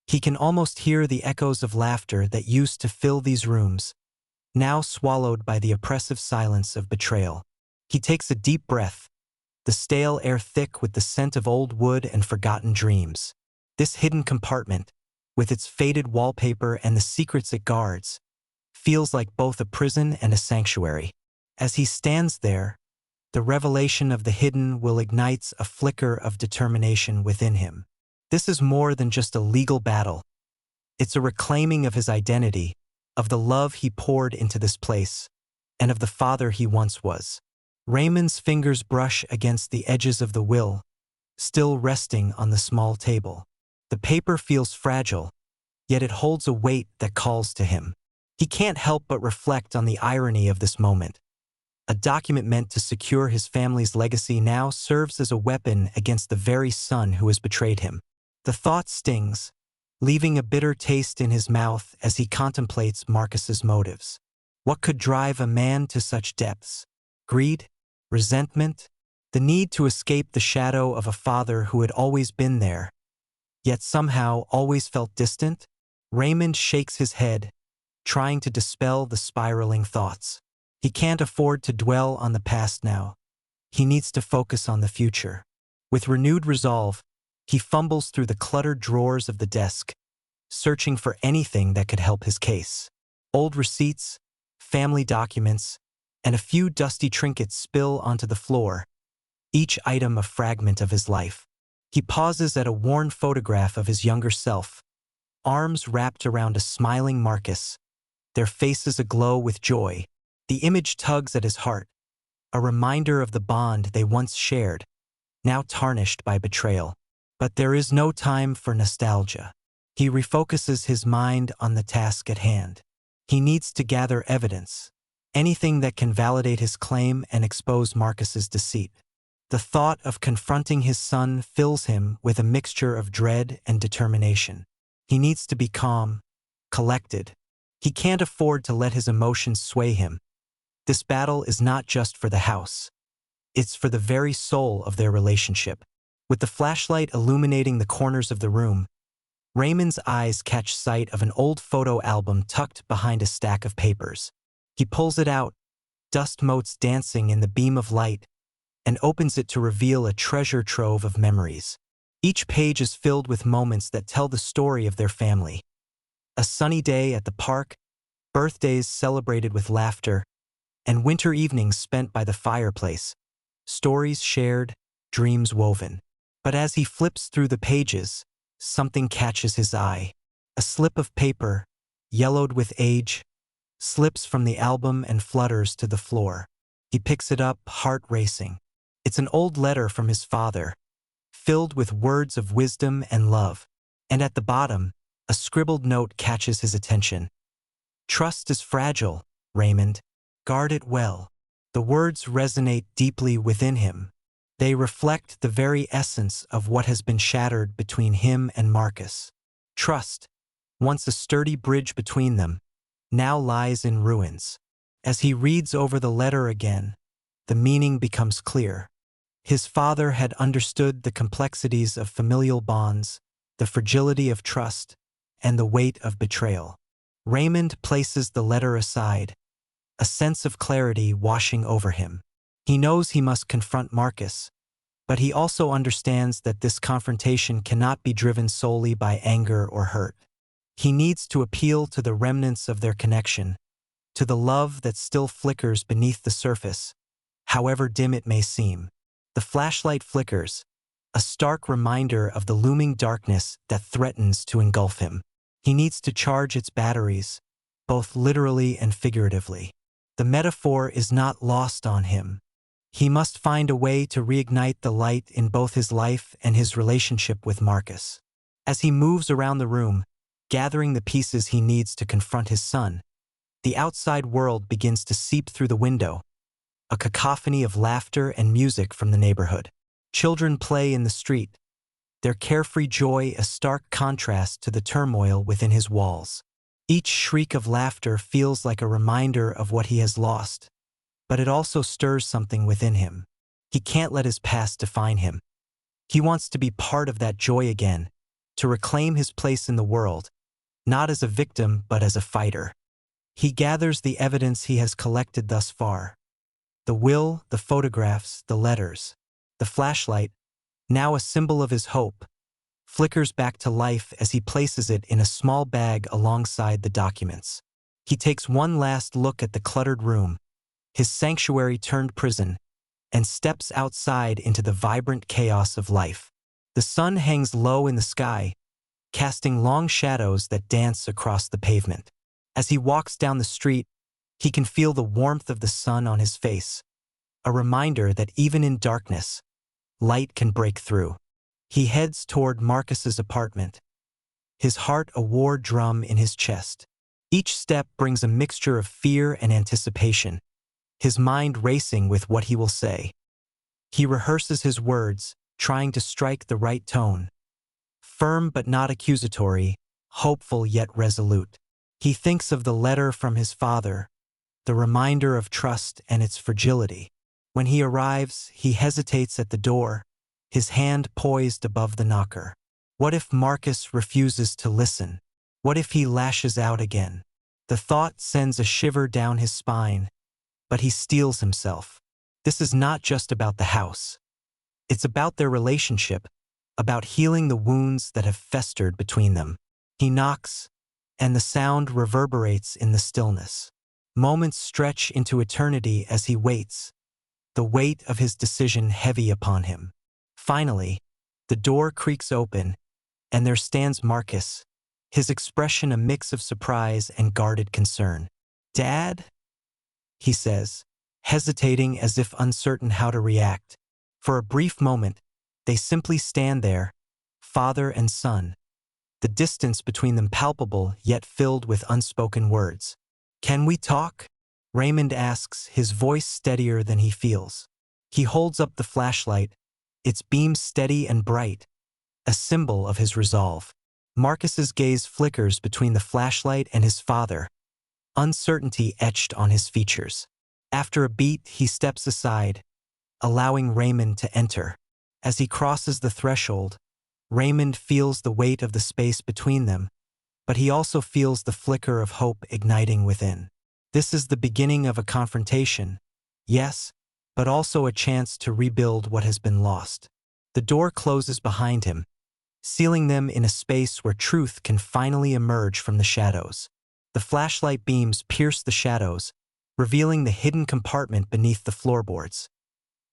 He can almost hear the echoes of laughter that used to fill these rooms, now swallowed by the oppressive silence of betrayal. He takes a deep breath, the stale air thick with the scent of old wood and forgotten dreams. This hidden compartment, with its faded wallpaper and the secrets it guards, feels like both a prison and a sanctuary. As he stands there, the revelation of the hidden will ignite a flicker of determination within him. This is more than just a legal battle. It's a reclaiming of his identity, of the love he poured into this place, and of the father he once was. Raymond's fingers brush against the edges of the will, still resting on the small table. The paper feels fragile, yet it holds a weight that calls to him. He can't help but reflect on the irony of this moment. A document meant to secure his family's legacy now serves as a weapon against the very son who has betrayed him. The thought stings, leaving a bitter taste in his mouth as he contemplates Marcus's motives. What could drive a man to such depths? Greed? Resentment? The need to escape the shadow of a father who had always been there, yet somehow always felt distant? Raymond shakes his head, trying to dispel the spiraling thoughts. He can't afford to dwell on the past now. He needs to focus on the future. With renewed resolve, he fumbles through the cluttered drawers of the desk, searching for anything that could help his case. Old receipts, family documents, and a few dusty trinkets spill onto the floor, each item a fragment of his life. He pauses at a worn photograph of his younger self, arms wrapped around a smiling Marcus, their faces aglow with joy. The image tugs at his heart, a reminder of the bond they once shared, now tarnished by betrayal. But there is no time for nostalgia. He refocuses his mind on the task at hand. He needs to gather evidence, anything that can validate his claim and expose Marcus's deceit. The thought of confronting his son fills him with a mixture of dread and determination. He needs to be calm, collected. He can't afford to let his emotions sway him. This battle is not just for the house. It's for the very soul of their relationship. With the flashlight illuminating the corners of the room, Raymond's eyes catch sight of an old photo album tucked behind a stack of papers. He pulls it out, dust motes dancing in the beam of light, and opens it to reveal a treasure trove of memories. Each page is filled with moments that tell the story of their family. A sunny day at the park, birthdays celebrated with laughter, and winter evenings spent by the fireplace. Stories shared, dreams woven. But as he flips through the pages, something catches his eye. A slip of paper, yellowed with age, slips from the album and flutters to the floor. He picks it up, heart racing. It's an old letter from his father, filled with words of wisdom and love. And at the bottom, a scribbled note catches his attention. "Trust is fragile, Raymond. Guard it well." The words resonate deeply within him. They reflect the very essence of what has been shattered between him and Marcus. Trust, once a sturdy bridge between them, now lies in ruins. As he reads over the letter again, the meaning becomes clear. His father had understood the complexities of familial bonds, the fragility of trust, and the weight of betrayal. Raymond places the letter aside, a sense of clarity washing over him. He knows he must confront Marcus, but he also understands that this confrontation cannot be driven solely by anger or hurt. He needs to appeal to the remnants of their connection, to the love that still flickers beneath the surface, however dim it may seem. The flashlight flickers, a stark reminder of the looming darkness that threatens to engulf him. He needs to charge its batteries, both literally and figuratively. The metaphor is not lost on him. He must find a way to reignite the light in both his life and his relationship with Marcus. As he moves around the room, gathering the pieces he needs to confront his son, the outside world begins to seep through the window, a cacophony of laughter and music from the neighborhood. Children play in the street, their carefree joy a stark contrast to the turmoil within his walls. Each shriek of laughter feels like a reminder of what he has lost, but it also stirs something within him. He can't let his past define him. He wants to be part of that joy again, to reclaim his place in the world, not as a victim but as a fighter. He gathers the evidence he has collected thus far. The will, the photographs, the letters. The flashlight, now a symbol of his hope, flickers back to life as he places it in a small bag alongside the documents. He takes one last look at the cluttered room, his sanctuary turned prison, and steps outside into the vibrant chaos of life. The sun hangs low in the sky, casting long shadows that dance across the pavement. As he walks down the street, he can feel the warmth of the sun on his face, a reminder that even in darkness, light can break through. He heads toward Marcus's apartment, his heart a war drum in his chest. Each step brings a mixture of fear and anticipation, his mind racing with what he will say. He rehearses his words, trying to strike the right tone. Firm but not accusatory, hopeful yet resolute. He thinks of the letter from his father, the reminder of trust and its fragility. When he arrives, he hesitates at the door, his hand poised above the knocker. What if Marcus refuses to listen? What if he lashes out again? The thought sends a shiver down his spine, but he steels himself. This is not just about the house. It's about their relationship, about healing the wounds that have festered between them. He knocks, and the sound reverberates in the stillness. Moments stretch into eternity as he waits, the weight of his decision heavy upon him. Finally, the door creaks open, and there stands Marcus, his expression a mix of surprise and guarded concern. "Dad?" he says, hesitating as if uncertain how to react. For a brief moment, they simply stand there, father and son, the distance between them palpable yet filled with unspoken words. "Can we talk?" Raymond asks, his voice steadier than he feels. He holds up the flashlight, its beam steady and bright, a symbol of his resolve. Marcus's gaze flickers between the flashlight and his father, uncertainty etched on his features. After a beat, he steps aside, allowing Raymond to enter. As he crosses the threshold, Raymond feels the weight of the space between them, but he also feels the flicker of hope igniting within. This is the beginning of a confrontation, yes, but also a chance to rebuild what has been lost. The door closes behind him, sealing them in a space where truth can finally emerge from the shadows. The flashlight beams pierce the shadows, revealing the hidden compartment beneath the floorboards.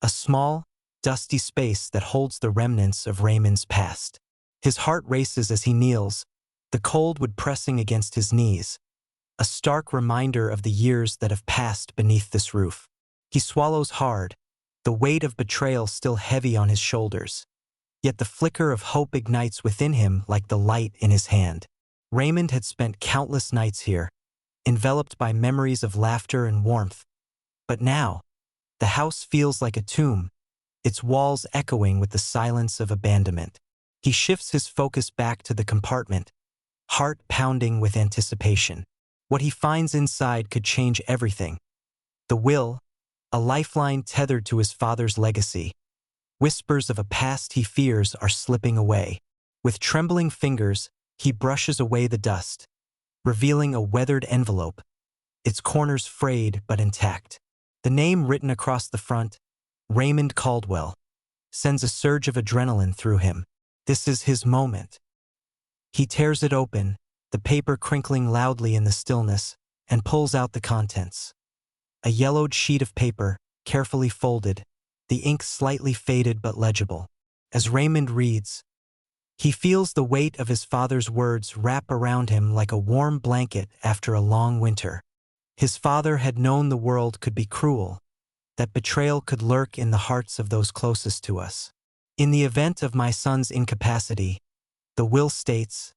A small, dusty space that holds the remnants of Raymond's past. His heart races as he kneels, the cold wood pressing against his knees, a stark reminder of the years that have passed beneath this roof. He swallows hard, the weight of betrayal still heavy on his shoulders. Yet the flicker of hope ignites within him like the light in his hand. Raymond had spent countless nights here, enveloped by memories of laughter and warmth. But now, the house feels like a tomb, its walls echoing with the silence of abandonment. He shifts his focus back to the compartment, heart pounding with anticipation. What he finds inside could change everything. The will, a lifeline tethered to his father's legacy. Whispers of a past he fears are slipping away. With trembling fingers, he brushes away the dust, revealing a weathered envelope, its corners frayed but intact. The name written across the front, Raymond Caldwell, sends a surge of adrenaline through him. This is his moment. He tears it open, the paper crinkling loudly in the stillness, and pulls out the contents. A yellowed sheet of paper, carefully folded, the ink slightly faded but legible. As Raymond reads, he feels the weight of his father's words wrap around him like a warm blanket after a long winter. His father had known the world could be cruel, that betrayal could lurk in the hearts of those closest to us. In the event of my son's incapacity, the will states,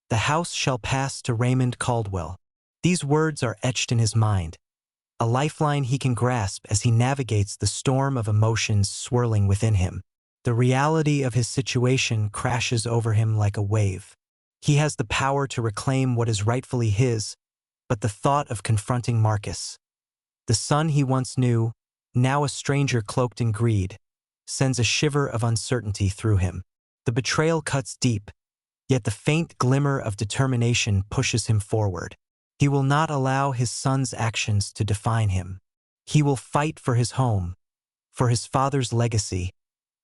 the house shall pass to Raymond Caldwell. These words are etched in his mind, a lifeline he can grasp as he navigates the storm of emotions swirling within him. The reality of his situation crashes over him like a wave. He has the power to reclaim what is rightfully his, but the thought of confronting Marcus, the son he once knew, now a stranger cloaked in greed, sends a shiver of uncertainty through him. The betrayal cuts deep, yet the faint glimmer of determination pushes him forward. He will not allow his son's actions to define him. He will fight for his home, for his father's legacy,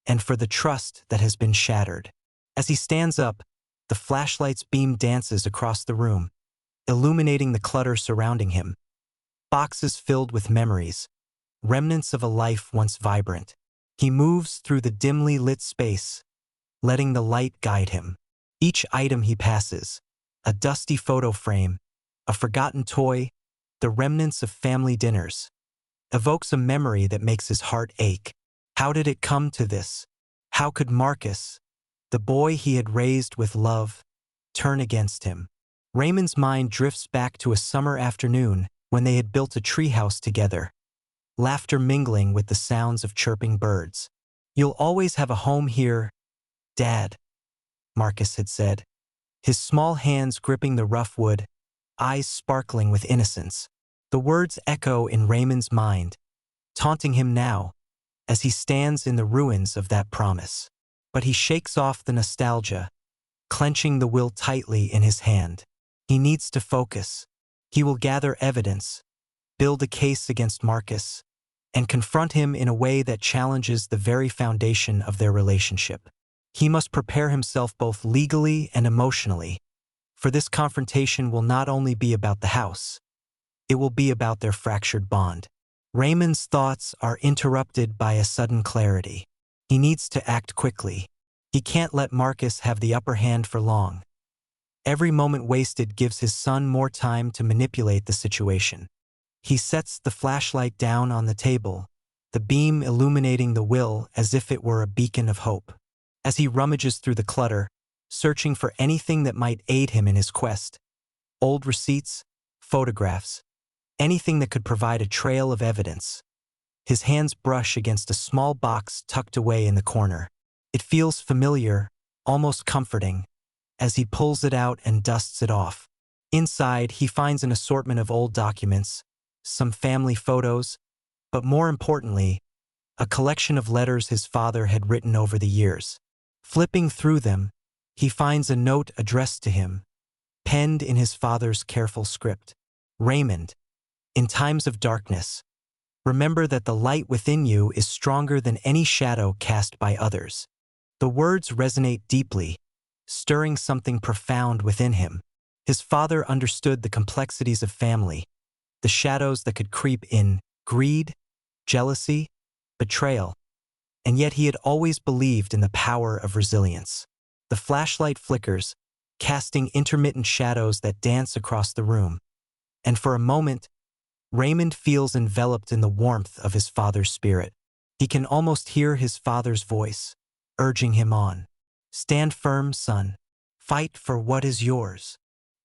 and for the trust that has been shattered. As he stands up, the flashlight's beam dances across the room, illuminating the clutter surrounding him. Boxes filled with memories, remnants of a life once vibrant. He moves through the dimly lit space, letting the light guide him. Each item he passes, a dusty photo frame, a forgotten toy, the remnants of family dinners, evokes a memory that makes his heart ache. How did it come to this? How could Marcus, the boy he had raised with love, turn against him? Raymond's mind drifts back to a summer afternoon when they had built a treehouse together, laughter mingling with the sounds of chirping birds. You'll always have a home here, Dad, Marcus had said, his small hands gripping the rough wood, eyes sparkling with innocence. The words echo in Raymond's mind, taunting him now, as he stands in the ruins of that promise. But he shakes off the nostalgia, clenching the will tightly in his hand. He needs to focus. He will gather evidence, build a case against Marcus, and confront him in a way that challenges the very foundation of their relationship. He must prepare himself both legally and emotionally, for this confrontation will not only be about the house, it will be about their fractured bond. Raymond's thoughts are interrupted by a sudden clarity. He needs to act quickly. He can't let Marcus have the upper hand for long. Every moment wasted gives his son more time to manipulate the situation. He sets the flashlight down on the table, the beam illuminating the will as if it were a beacon of hope. As he rummages through the clutter, searching for anything that might aid him in his quest, old receipts, photographs, anything that could provide a trail of evidence. His hands brush against a small box tucked away in the corner. It feels familiar, almost comforting, as he pulls it out and dusts it off. Inside, he finds an assortment of old documents, some family photos, but more importantly, a collection of letters his father had written over the years. Flipping through them, he finds a note addressed to him, penned in his father's careful script. Raymond, in times of darkness, remember that the light within you is stronger than any shadow cast by others. The words resonate deeply, stirring something profound within him. His father understood the complexities of family, the shadows that could creep in: greed, jealousy, betrayal, and yet he had always believed in the power of resilience. The flashlight flickers, casting intermittent shadows that dance across the room, and for a moment, Raymond feels enveloped in the warmth of his father's spirit. He can almost hear his father's voice, urging him on. "Stand firm, son. Fight for what is yours."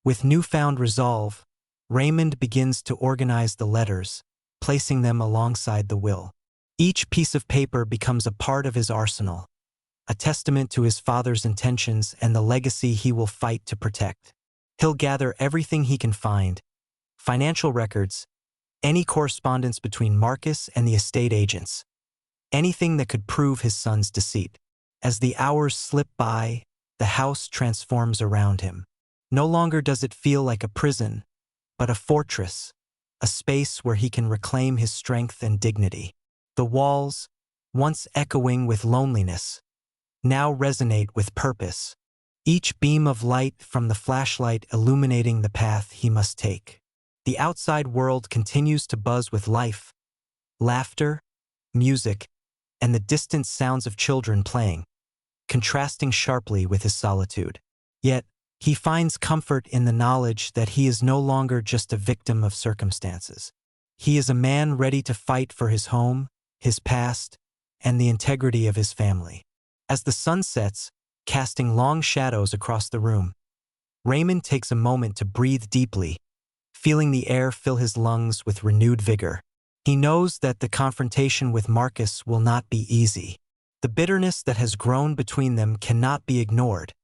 With newfound resolve, Raymond begins to organize the letters, placing them alongside the will. Each piece of paper becomes a part of his arsenal, a testament to his father's intentions and the legacy he will fight to protect. He'll gather everything he can find: financial records, any correspondence between Marcus and the estate agents, anything that could prove his son's deceit. As the hours slip by, the house transforms around him. No longer does it feel like a prison, but a fortress, a space where he can reclaim his strength and dignity. The walls, once echoing with loneliness, now resonate with purpose, each beam of light from the flashlight illuminating the path he must take. The outside world continues to buzz with life, laughter, music, and the distant sounds of children playing, contrasting sharply with his solitude. Yet, he finds comfort in the knowledge that he is no longer just a victim of circumstances. He is a man ready to fight for his home, his past, and the integrity of his family. As the sun sets, casting long shadows across the room, Raymond takes a moment to breathe deeply, feeling the air fill his lungs with renewed vigor. He knows that the confrontation with Marcus will not be easy. The bitterness that has grown between them cannot be ignored.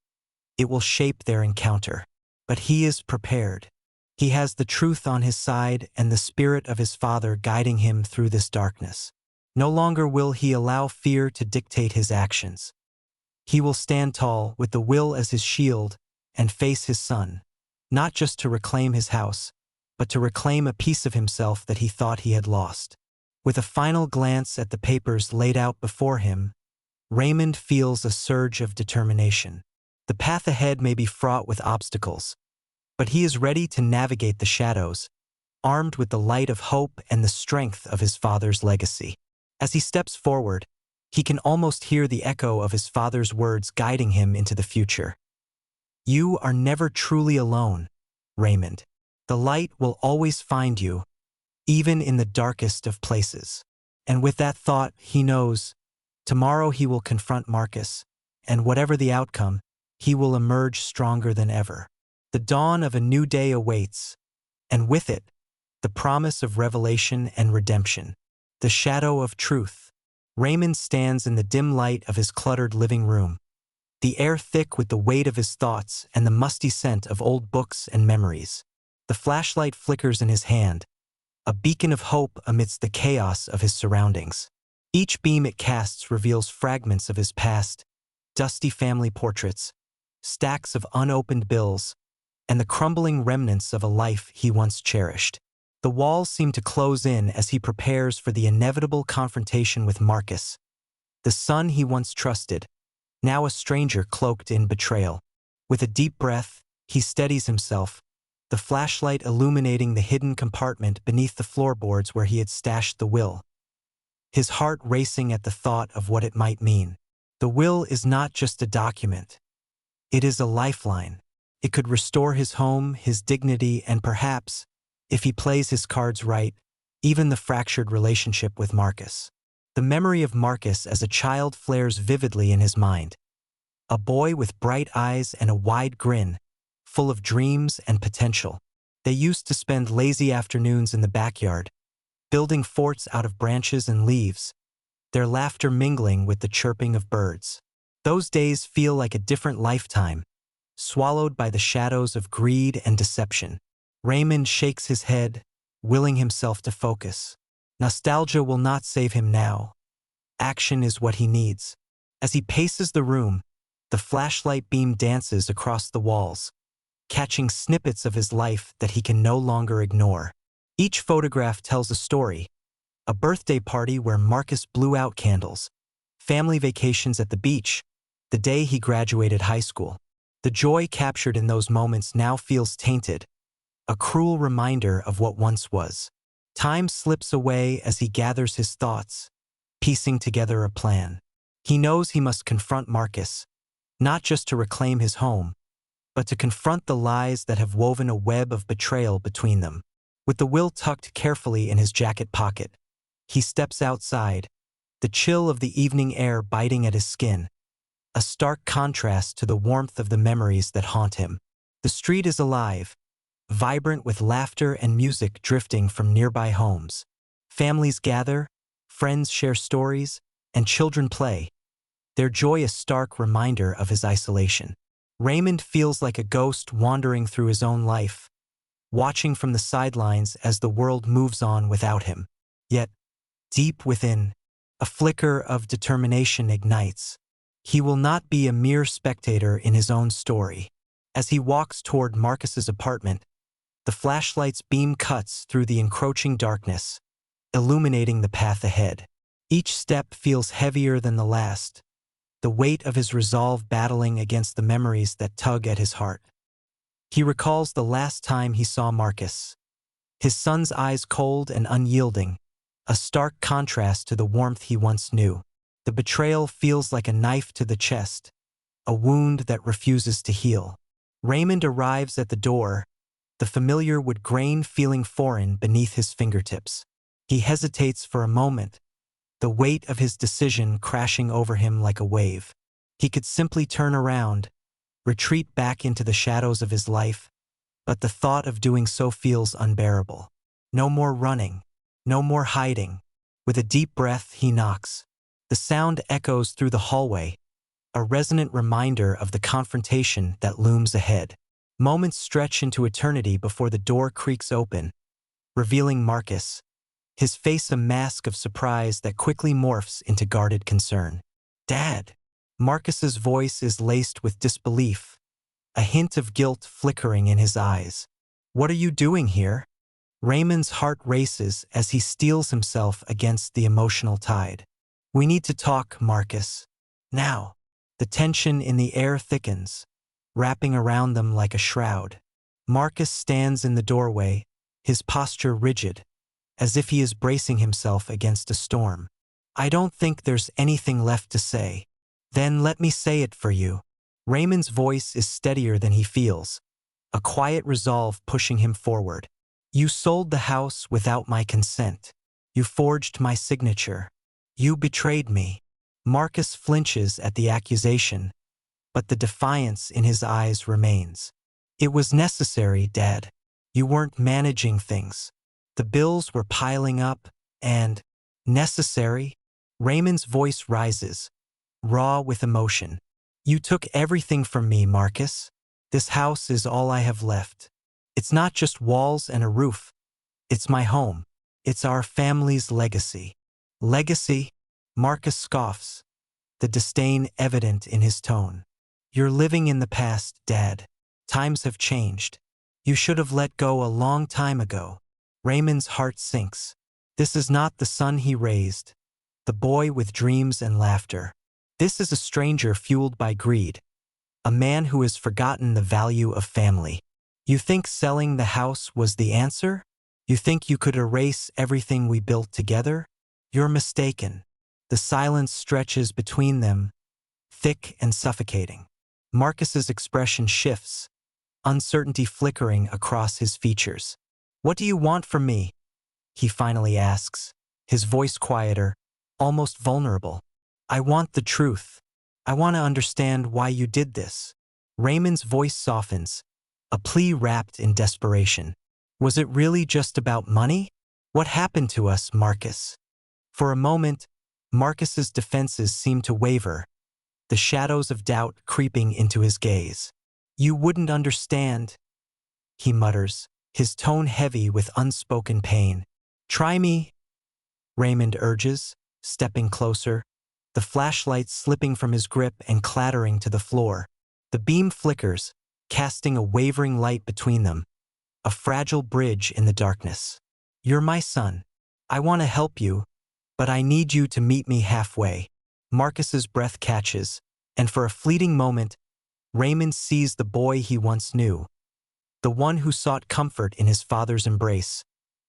It will shape their encounter. But he is prepared. He has the truth on his side and the spirit of his father guiding him through this darkness. No longer will he allow fear to dictate his actions. He will stand tall with the will as his shield and face his son, not just to reclaim his house, but to reclaim a piece of himself that he thought he had lost. With a final glance at the papers laid out before him, Raymond feels a surge of determination. The path ahead may be fraught with obstacles, but he is ready to navigate the shadows, armed with the light of hope and the strength of his father's legacy. As he steps forward, he can almost hear the echo of his father's words guiding him into the future. "You are never truly alone, Raymond. The light will always find you, even in the darkest of places." And with that thought, he knows, tomorrow he will confront Marcus, and whatever the outcome, he will emerge stronger than ever. The dawn of a new day awaits, and with it, the promise of revelation and redemption. The shadow of truth. Raymond stands in the dim light of his cluttered living room, the air thick with the weight of his thoughts and the musty scent of old books and memories. The flashlight flickers in his hand, a beacon of hope amidst the chaos of his surroundings. Each beam it casts reveals fragments of his past, dusty family portraits, stacks of unopened bills, and the crumbling remnants of a life he once cherished. The walls seem to close in as he prepares for the inevitable confrontation with Marcus, the son he once trusted, now a stranger cloaked in betrayal. With a deep breath, he steadies himself, the flashlight illuminating the hidden compartment beneath the floorboards where he had stashed the will, his heart racing at the thought of what it might mean. The will is not just a document. It is a lifeline. It could restore his home, his dignity, and perhaps, if he plays his cards right, even the fractured relationship with Marcus. The memory of Marcus as a child flares vividly in his mind. A boy with bright eyes and a wide grin, full of dreams and potential. They used to spend lazy afternoons in the backyard, building forts out of branches and leaves, their laughter mingling with the chirping of birds. Those days feel like a different lifetime, swallowed by the shadows of greed and deception. Raymond shakes his head, willing himself to focus. Nostalgia will not save him now. Action is what he needs. As he paces the room, the flashlight beam dances across the walls, catching snippets of his life that he can no longer ignore. Each photograph tells a story: a birthday party where Marcus blew out candles, family vacations at the beach, the day he graduated high school. The joy captured in those moments now feels tainted, a cruel reminder of what once was. Time slips away as he gathers his thoughts, piecing together a plan. He knows he must confront Marcus, not just to reclaim his home, but to confront the lies that have woven a web of betrayal between them. With the will tucked carefully in his jacket pocket, he steps outside, the chill of the evening air biting at his skin, a stark contrast to the warmth of the memories that haunt him. The street is alive, vibrant with laughter and music drifting from nearby homes. Families gather, friends share stories, and children play, their joy a stark reminder of his isolation. Raymond feels like a ghost wandering through his own life, watching from the sidelines as the world moves on without him. Yet, deep within, a flicker of determination ignites. He will not be a mere spectator in his own story. As he walks toward Marcus's apartment, the flashlight's beam cuts through the encroaching darkness, illuminating the path ahead. Each step feels heavier than the last, the weight of his resolve battling against the memories that tug at his heart. He recalls the last time he saw Marcus, his son's eyes cold and unyielding, a stark contrast to the warmth he once knew. The betrayal feels like a knife to the chest, a wound that refuses to heal. Raymond arrives at the door, the familiar wood grain feeling foreign beneath his fingertips. He hesitates for a moment, the weight of his decision crashing over him like a wave. He could simply turn around, retreat back into the shadows of his life, but the thought of doing so feels unbearable. No more running, no more hiding. With a deep breath, he knocks. The sound echoes through the hallway, a resonant reminder of the confrontation that looms ahead. Moments stretch into eternity before the door creaks open, revealing Marcus, his face a mask of surprise that quickly morphs into guarded concern. "Dad!" Marcus's voice is laced with disbelief, a hint of guilt flickering in his eyes. "What are you doing here?" Raymond's heart races as he steels himself against the emotional tide. "We need to talk, Marcus. Now." The tension in the air thickens, wrapping around them like a shroud. Marcus stands in the doorway, his posture rigid, as if he is bracing himself against a storm. "I don't think there's anything left to say." "Then let me say it for you." Raymond's voice is steadier than he feels, a quiet resolve pushing him forward. "You sold the house without my consent. You forged my signature. You betrayed me." Marcus flinches at the accusation, but the defiance in his eyes remains. "It was necessary, Dad. You weren't managing things. The bills were piling up, and—" "Necessary?" Raymond's voice rises, raw with emotion. "You took everything from me, Marcus. This house is all I have left. It's not just walls and a roof. It's my home. It's our family's legacy." "Legacy?" Marcus scoffs, the disdain evident in his tone. "You're living in the past, Dad. Times have changed. You should have let go a long time ago." Raymond's heart sinks. This is not the son he raised, the boy with dreams and laughter. This is a stranger fueled by greed, a man who has forgotten the value of family. "You think selling the house was the answer? You think you could erase everything we built together? You're mistaken." The silence stretches between them, thick and suffocating. Marcus's expression shifts, uncertainty flickering across his features. "What do you want from me?" he finally asks, his voice quieter, almost vulnerable. "I want the truth. I want to understand why you did this." Raymond's voice softens, a plea wrapped in desperation. Was it really just about money? What happened to us, Marcus? For a moment, Marcus's defenses seemed to waver, the shadows of doubt creeping into his gaze. You wouldn't understand, he mutters, his tone heavy with unspoken pain. Try me, Raymond urges, stepping closer, the flashlight slipping from his grip and clattering to the floor. The beam flickers, casting a wavering light between them, a fragile bridge in the darkness. You're my son. I want to help you, but I need you to meet me halfway. Marcus's breath catches, and for a fleeting moment, Raymond sees the boy he once knew, the one who sought comfort in his father's embrace,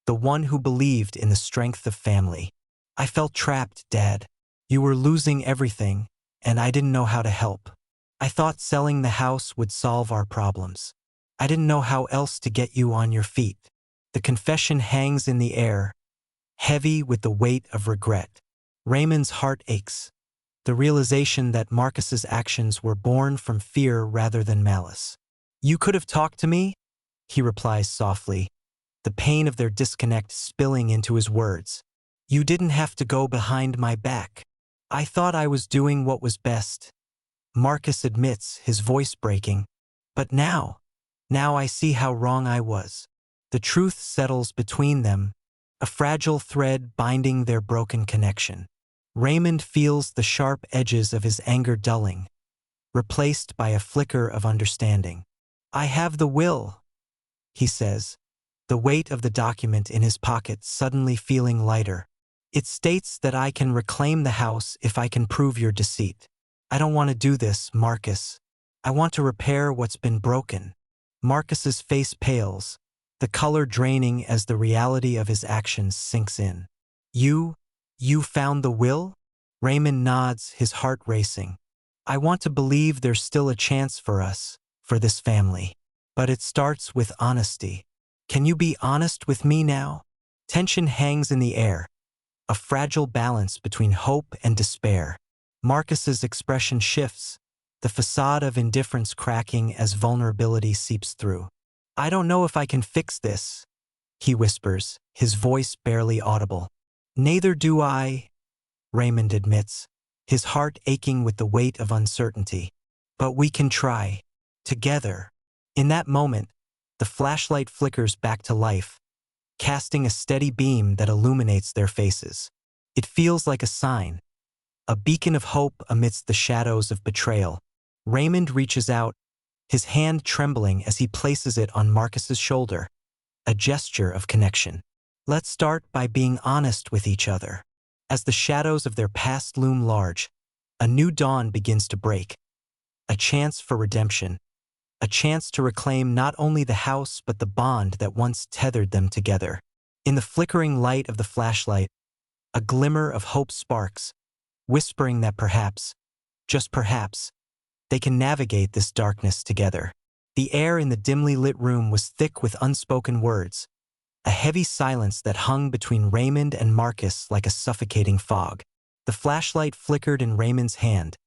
the one who believed in the strength of family. I felt trapped, Dad. You were losing everything, and I didn't know how to help. I thought selling the house would solve our problems. I didn't know how else to get you on your feet. The confession hangs in the air, heavy with the weight of regret. Raymond's heart aches, the realization that Marcus's actions were born from fear rather than malice. You could have talked to me, he replies softly, the pain of their disconnect spilling into his words. You didn't have to go behind my back. I thought I was doing what was best. Marcus admits, his voice breaking. But now I see how wrong I was. The truth settles between them, a fragile thread binding their broken connection. Raymond feels the sharp edges of his anger dulling, replaced by a flicker of understanding. I have the will, he says, the weight of the document in his pocket suddenly feeling lighter. It states that I can reclaim the house if I can prove your deceit. I don't want to do this, Marcus. I want to repair what's been broken. Marcus's face pales, the color draining as the reality of his actions sinks in. You found the will? Raymond nods, his heart racing. I want to believe there's still a chance for us, for this family. But it starts with honesty. Can you be honest with me now? Tension hangs in the air, a fragile balance between hope and despair. Marcus's expression shifts, the facade of indifference cracking as vulnerability seeps through. I don't know if I can fix this, he whispers, his voice barely audible. Neither do I, Raymond admits, his heart aching with the weight of uncertainty. But we can try. Together. In that moment, the flashlight flickers back to life, casting a steady beam that illuminates their faces. It feels like a sign, a beacon of hope amidst the shadows of betrayal. Raymond reaches out, his hand trembling as he places it on Marcus's shoulder, a gesture of connection. Let's start by being honest with each other. As the shadows of their past loom large, a new dawn begins to break. A chance for redemption. A chance to reclaim not only the house but the bond that once tethered them together. In the flickering light of the flashlight, a glimmer of hope sparks, whispering that perhaps, just perhaps, they can navigate this darkness together. The air in the dimly lit room was thick with unspoken words, a heavy silence that hung between Raymond and Marcus like a suffocating fog. The flashlight flickered in Raymond's hand,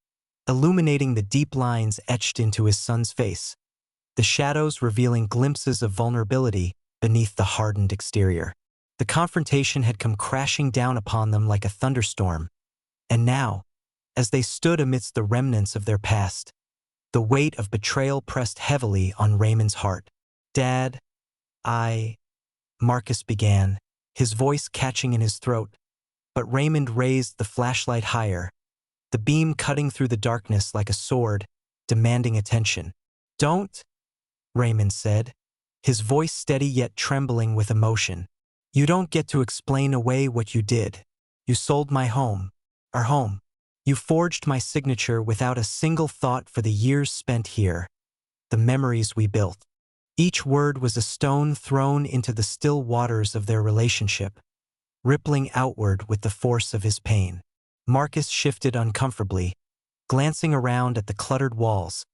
illuminating the deep lines etched into his son's face, the shadows revealing glimpses of vulnerability beneath the hardened exterior. The confrontation had come crashing down upon them like a thunderstorm, and now, as they stood amidst the remnants of their past, the weight of betrayal pressed heavily on Raymond's heart. Dad, Marcus began, his voice catching in his throat, but Raymond raised the flashlight higher, the beam cutting through the darkness like a sword, demanding attention. Don't, Raymond said, his voice steady yet trembling with emotion. You don't get to explain away what you did. You sold my home, our home. You forged my signature without a single thought for the years spent here, the memories we built. Each word was a stone thrown into the still waters of their relationship, rippling outward with the force of his pain. Marcus shifted uncomfortably, glancing around at the cluttered walls,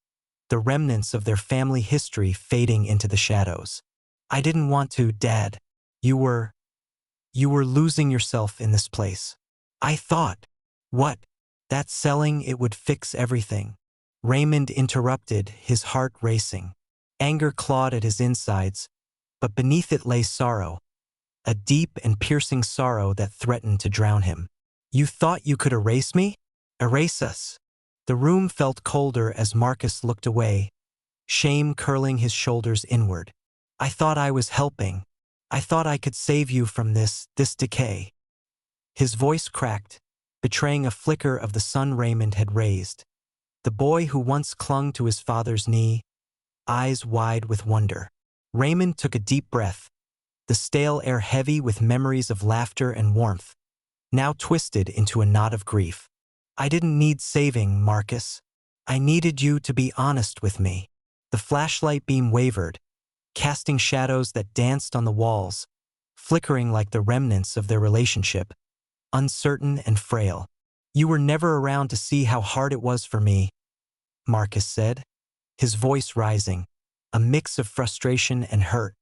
the remnants of their family history fading into the shadows. I didn't want to, Dad. You were losing yourself in this place. I thought, what? That selling it would fix everything. Raymond interrupted, his heart racing. Anger clawed at his insides, but beneath it lay sorrow, a deep and piercing sorrow that threatened to drown him. You thought you could erase me? Erase us. The room felt colder as Marcus looked away, shame curling his shoulders inward. I thought I was helping. I thought I could save you from this decay. His voice cracked, betraying a flicker of the sun Raymond had raised. The boy who once clung to his father's knee, eyes wide with wonder. Raymond took a deep breath, the stale air heavy with memories of laughter and warmth, now twisted into a knot of grief. I didn't need saving, Marcus. I needed you to be honest with me. The flashlight beam wavered, casting shadows that danced on the walls, flickering like the remnants of their relationship, uncertain and frail. You were never around to see how hard it was for me, Marcus said, his voice rising, a mix of frustration and hurt.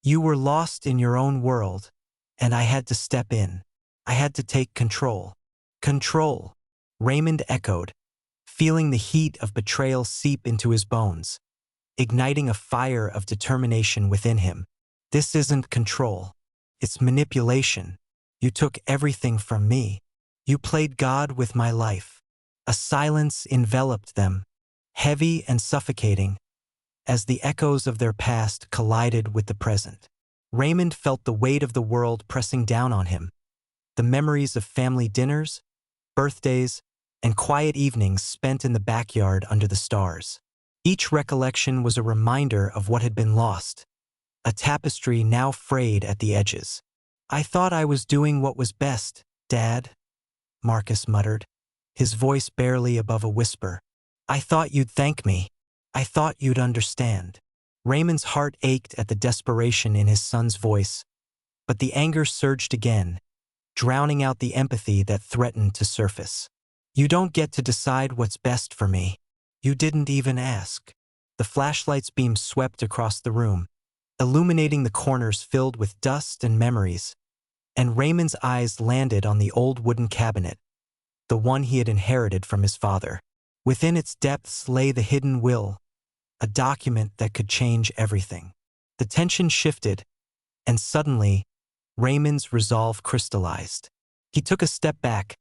You were lost in your own world, and I had to step in. I had to take control. Control, Raymond echoed, feeling the heat of betrayal seep into his bones, igniting a fire of determination within him. This isn't control. It's manipulation. You took everything from me. You played God with my life. A silence enveloped them, heavy and suffocating, as the echoes of their past collided with the present. Raymond felt the weight of the world pressing down on him. The memories of family dinners, birthdays, and quiet evenings spent in the backyard under the stars. Each recollection was a reminder of what had been lost, a tapestry now frayed at the edges. I thought I was doing what was best, Dad, Marcus muttered, his voice barely above a whisper. I thought you'd thank me. I thought you'd understand. Raymond's heart ached at the desperation in his son's voice, but the anger surged again, drowning out the empathy that threatened to surface. You don't get to decide what's best for me. You didn't even ask. The flashlight's beam swept across the room, illuminating the corners filled with dust and memories, and Raymond's eyes landed on the old wooden cabinet, the one he had inherited from his father. Within its depths lay the hidden will, a document that could change everything. The tension shifted, and suddenly, Raymond's resolve crystallized. He took a step back,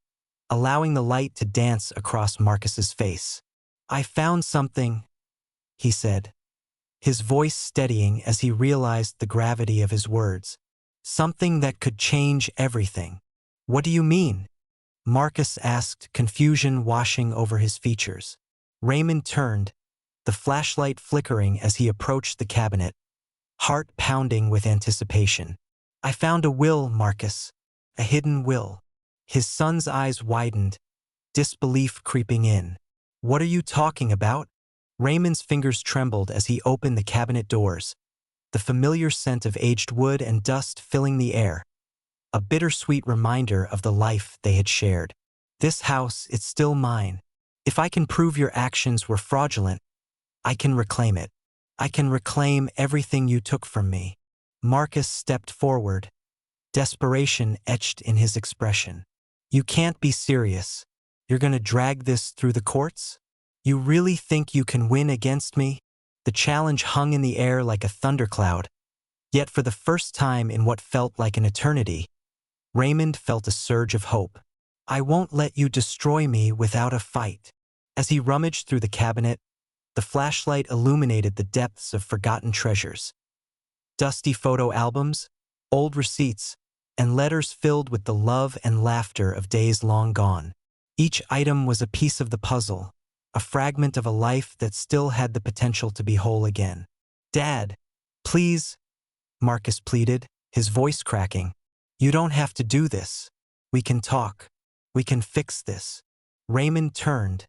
allowing the light to dance across Marcus's face. I found something, he said, his voice steadying as he realized the gravity of his words. Something that could change everything. What do you mean? Marcus asked, confusion washing over his features. Raymond turned, the flashlight flickering as he approached the cabinet, heart pounding with anticipation. I found a will, Marcus, a hidden will. His son's eyes widened, disbelief creeping in. What are you talking about? Raymond's fingers trembled as he opened the cabinet doors, the familiar scent of aged wood and dust filling the air, a bittersweet reminder of the life they had shared. This house, it's still mine. If I can prove your actions were fraudulent, I can reclaim it. I can reclaim everything you took from me. Marcus stepped forward, desperation etched in his expression. You can't be serious. You're gonna drag this through the courts? You really think you can win against me? The challenge hung in the air like a thundercloud. Yet for the first time in what felt like an eternity, Raymond felt a surge of hope. I won't let you destroy me without a fight. As he rummaged through the cabinet, the flashlight illuminated the depths of forgotten treasures. Dusty photo albums, old receipts, and letters filled with the love and laughter of days long gone. Each item was a piece of the puzzle, a fragment of a life that still had the potential to be whole again. Dad, please, Marcus pleaded, his voice cracking. You don't have to do this. We can talk. We can fix this. Raymond turned,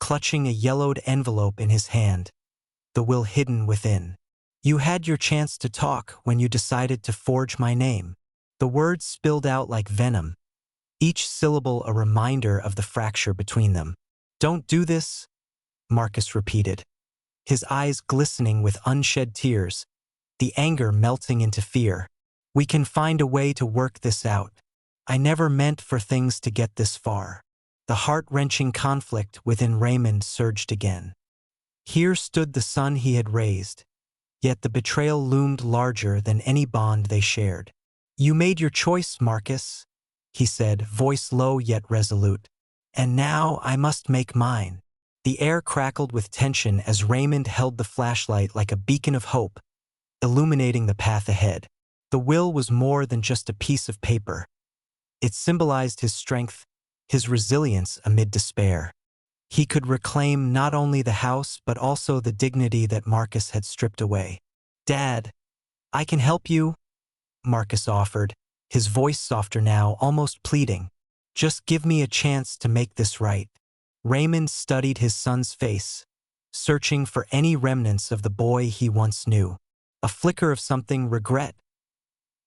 clutching a yellowed envelope in his hand, the will hidden within. You had your chance to talk when you decided to forge my name. The words spilled out like venom, each syllable a reminder of the fracture between them. Don't do this, Marcus repeated, his eyes glistening with unshed tears, the anger melting into fear. We can find a way to work this out. I never meant for things to get this far. The heart-wrenching conflict within Raymond surged again. Here stood the son he had raised, yet the betrayal loomed larger than any bond they shared. "You made your choice, Marcus," he said, voice low yet resolute. "And now I must make mine." The air crackled with tension as Raymond held the flashlight like a beacon of hope, illuminating the path ahead. The will was more than just a piece of paper. It symbolized his strength, his resilience amid despair. He could reclaim not only the house but also the dignity that Marcus had stripped away. "Dad, I can help you," Marcus offered, his voice softer now, almost pleading. "Just give me a chance to make this right." Raymond studied his son's face, searching for any remnants of the boy he once knew. A flicker of something, regret,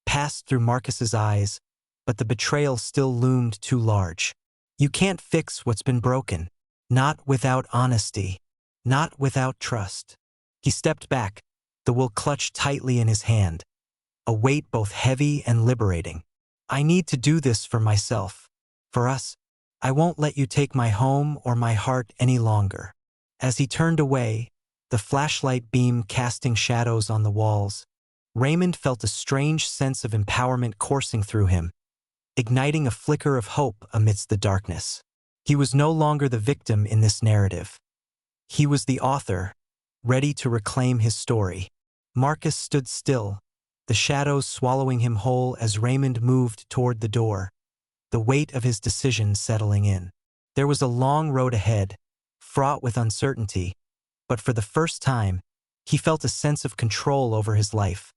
passed through Marcus's eyes, but the betrayal still loomed too large. "You can't fix what's been broken. Not without honesty. Not without trust." He stepped back, the will clutched tightly in his hand, a weight both heavy and liberating. "I need to do this for myself. For us. I won't let you take my home or my heart any longer." As he turned away, the flashlight beam casting shadows on the walls, Raymond felt a strange sense of empowerment coursing through him, igniting a flicker of hope amidst the darkness. He was no longer the victim in this narrative. He was the author, ready to reclaim his story. Marcus stood still, the shadows swallowing him whole as Raymond moved toward the door, the weight of his decision settling in. There was a long road ahead, fraught with uncertainty, but for the first time, he felt a sense of control over his life,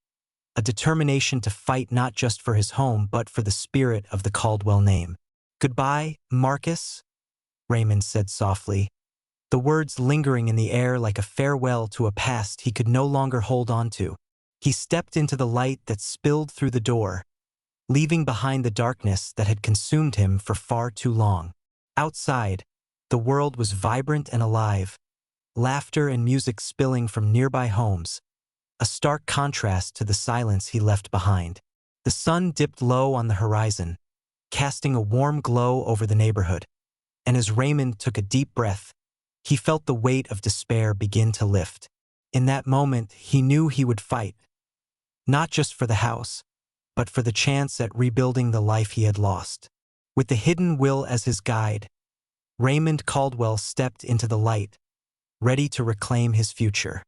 a determination to fight not just for his home but for the spirit of the Caldwell name. "Goodbye, Marcus," Raymond said softly, the words lingering in the air like a farewell to a past he could no longer hold on to. He stepped into the light that spilled through the door, leaving behind the darkness that had consumed him for far too long. Outside, the world was vibrant and alive, laughter and music spilling from nearby homes, a stark contrast to the silence he left behind. The sun dipped low on the horizon, casting a warm glow over the neighborhood, and as Raymond took a deep breath, he felt the weight of despair begin to lift. In that moment, he knew he would fight, not just for the house, but for the chance at rebuilding the life he had lost. With the hidden will as his guide, Raymond Caldwell stepped into the light, ready to reclaim his future.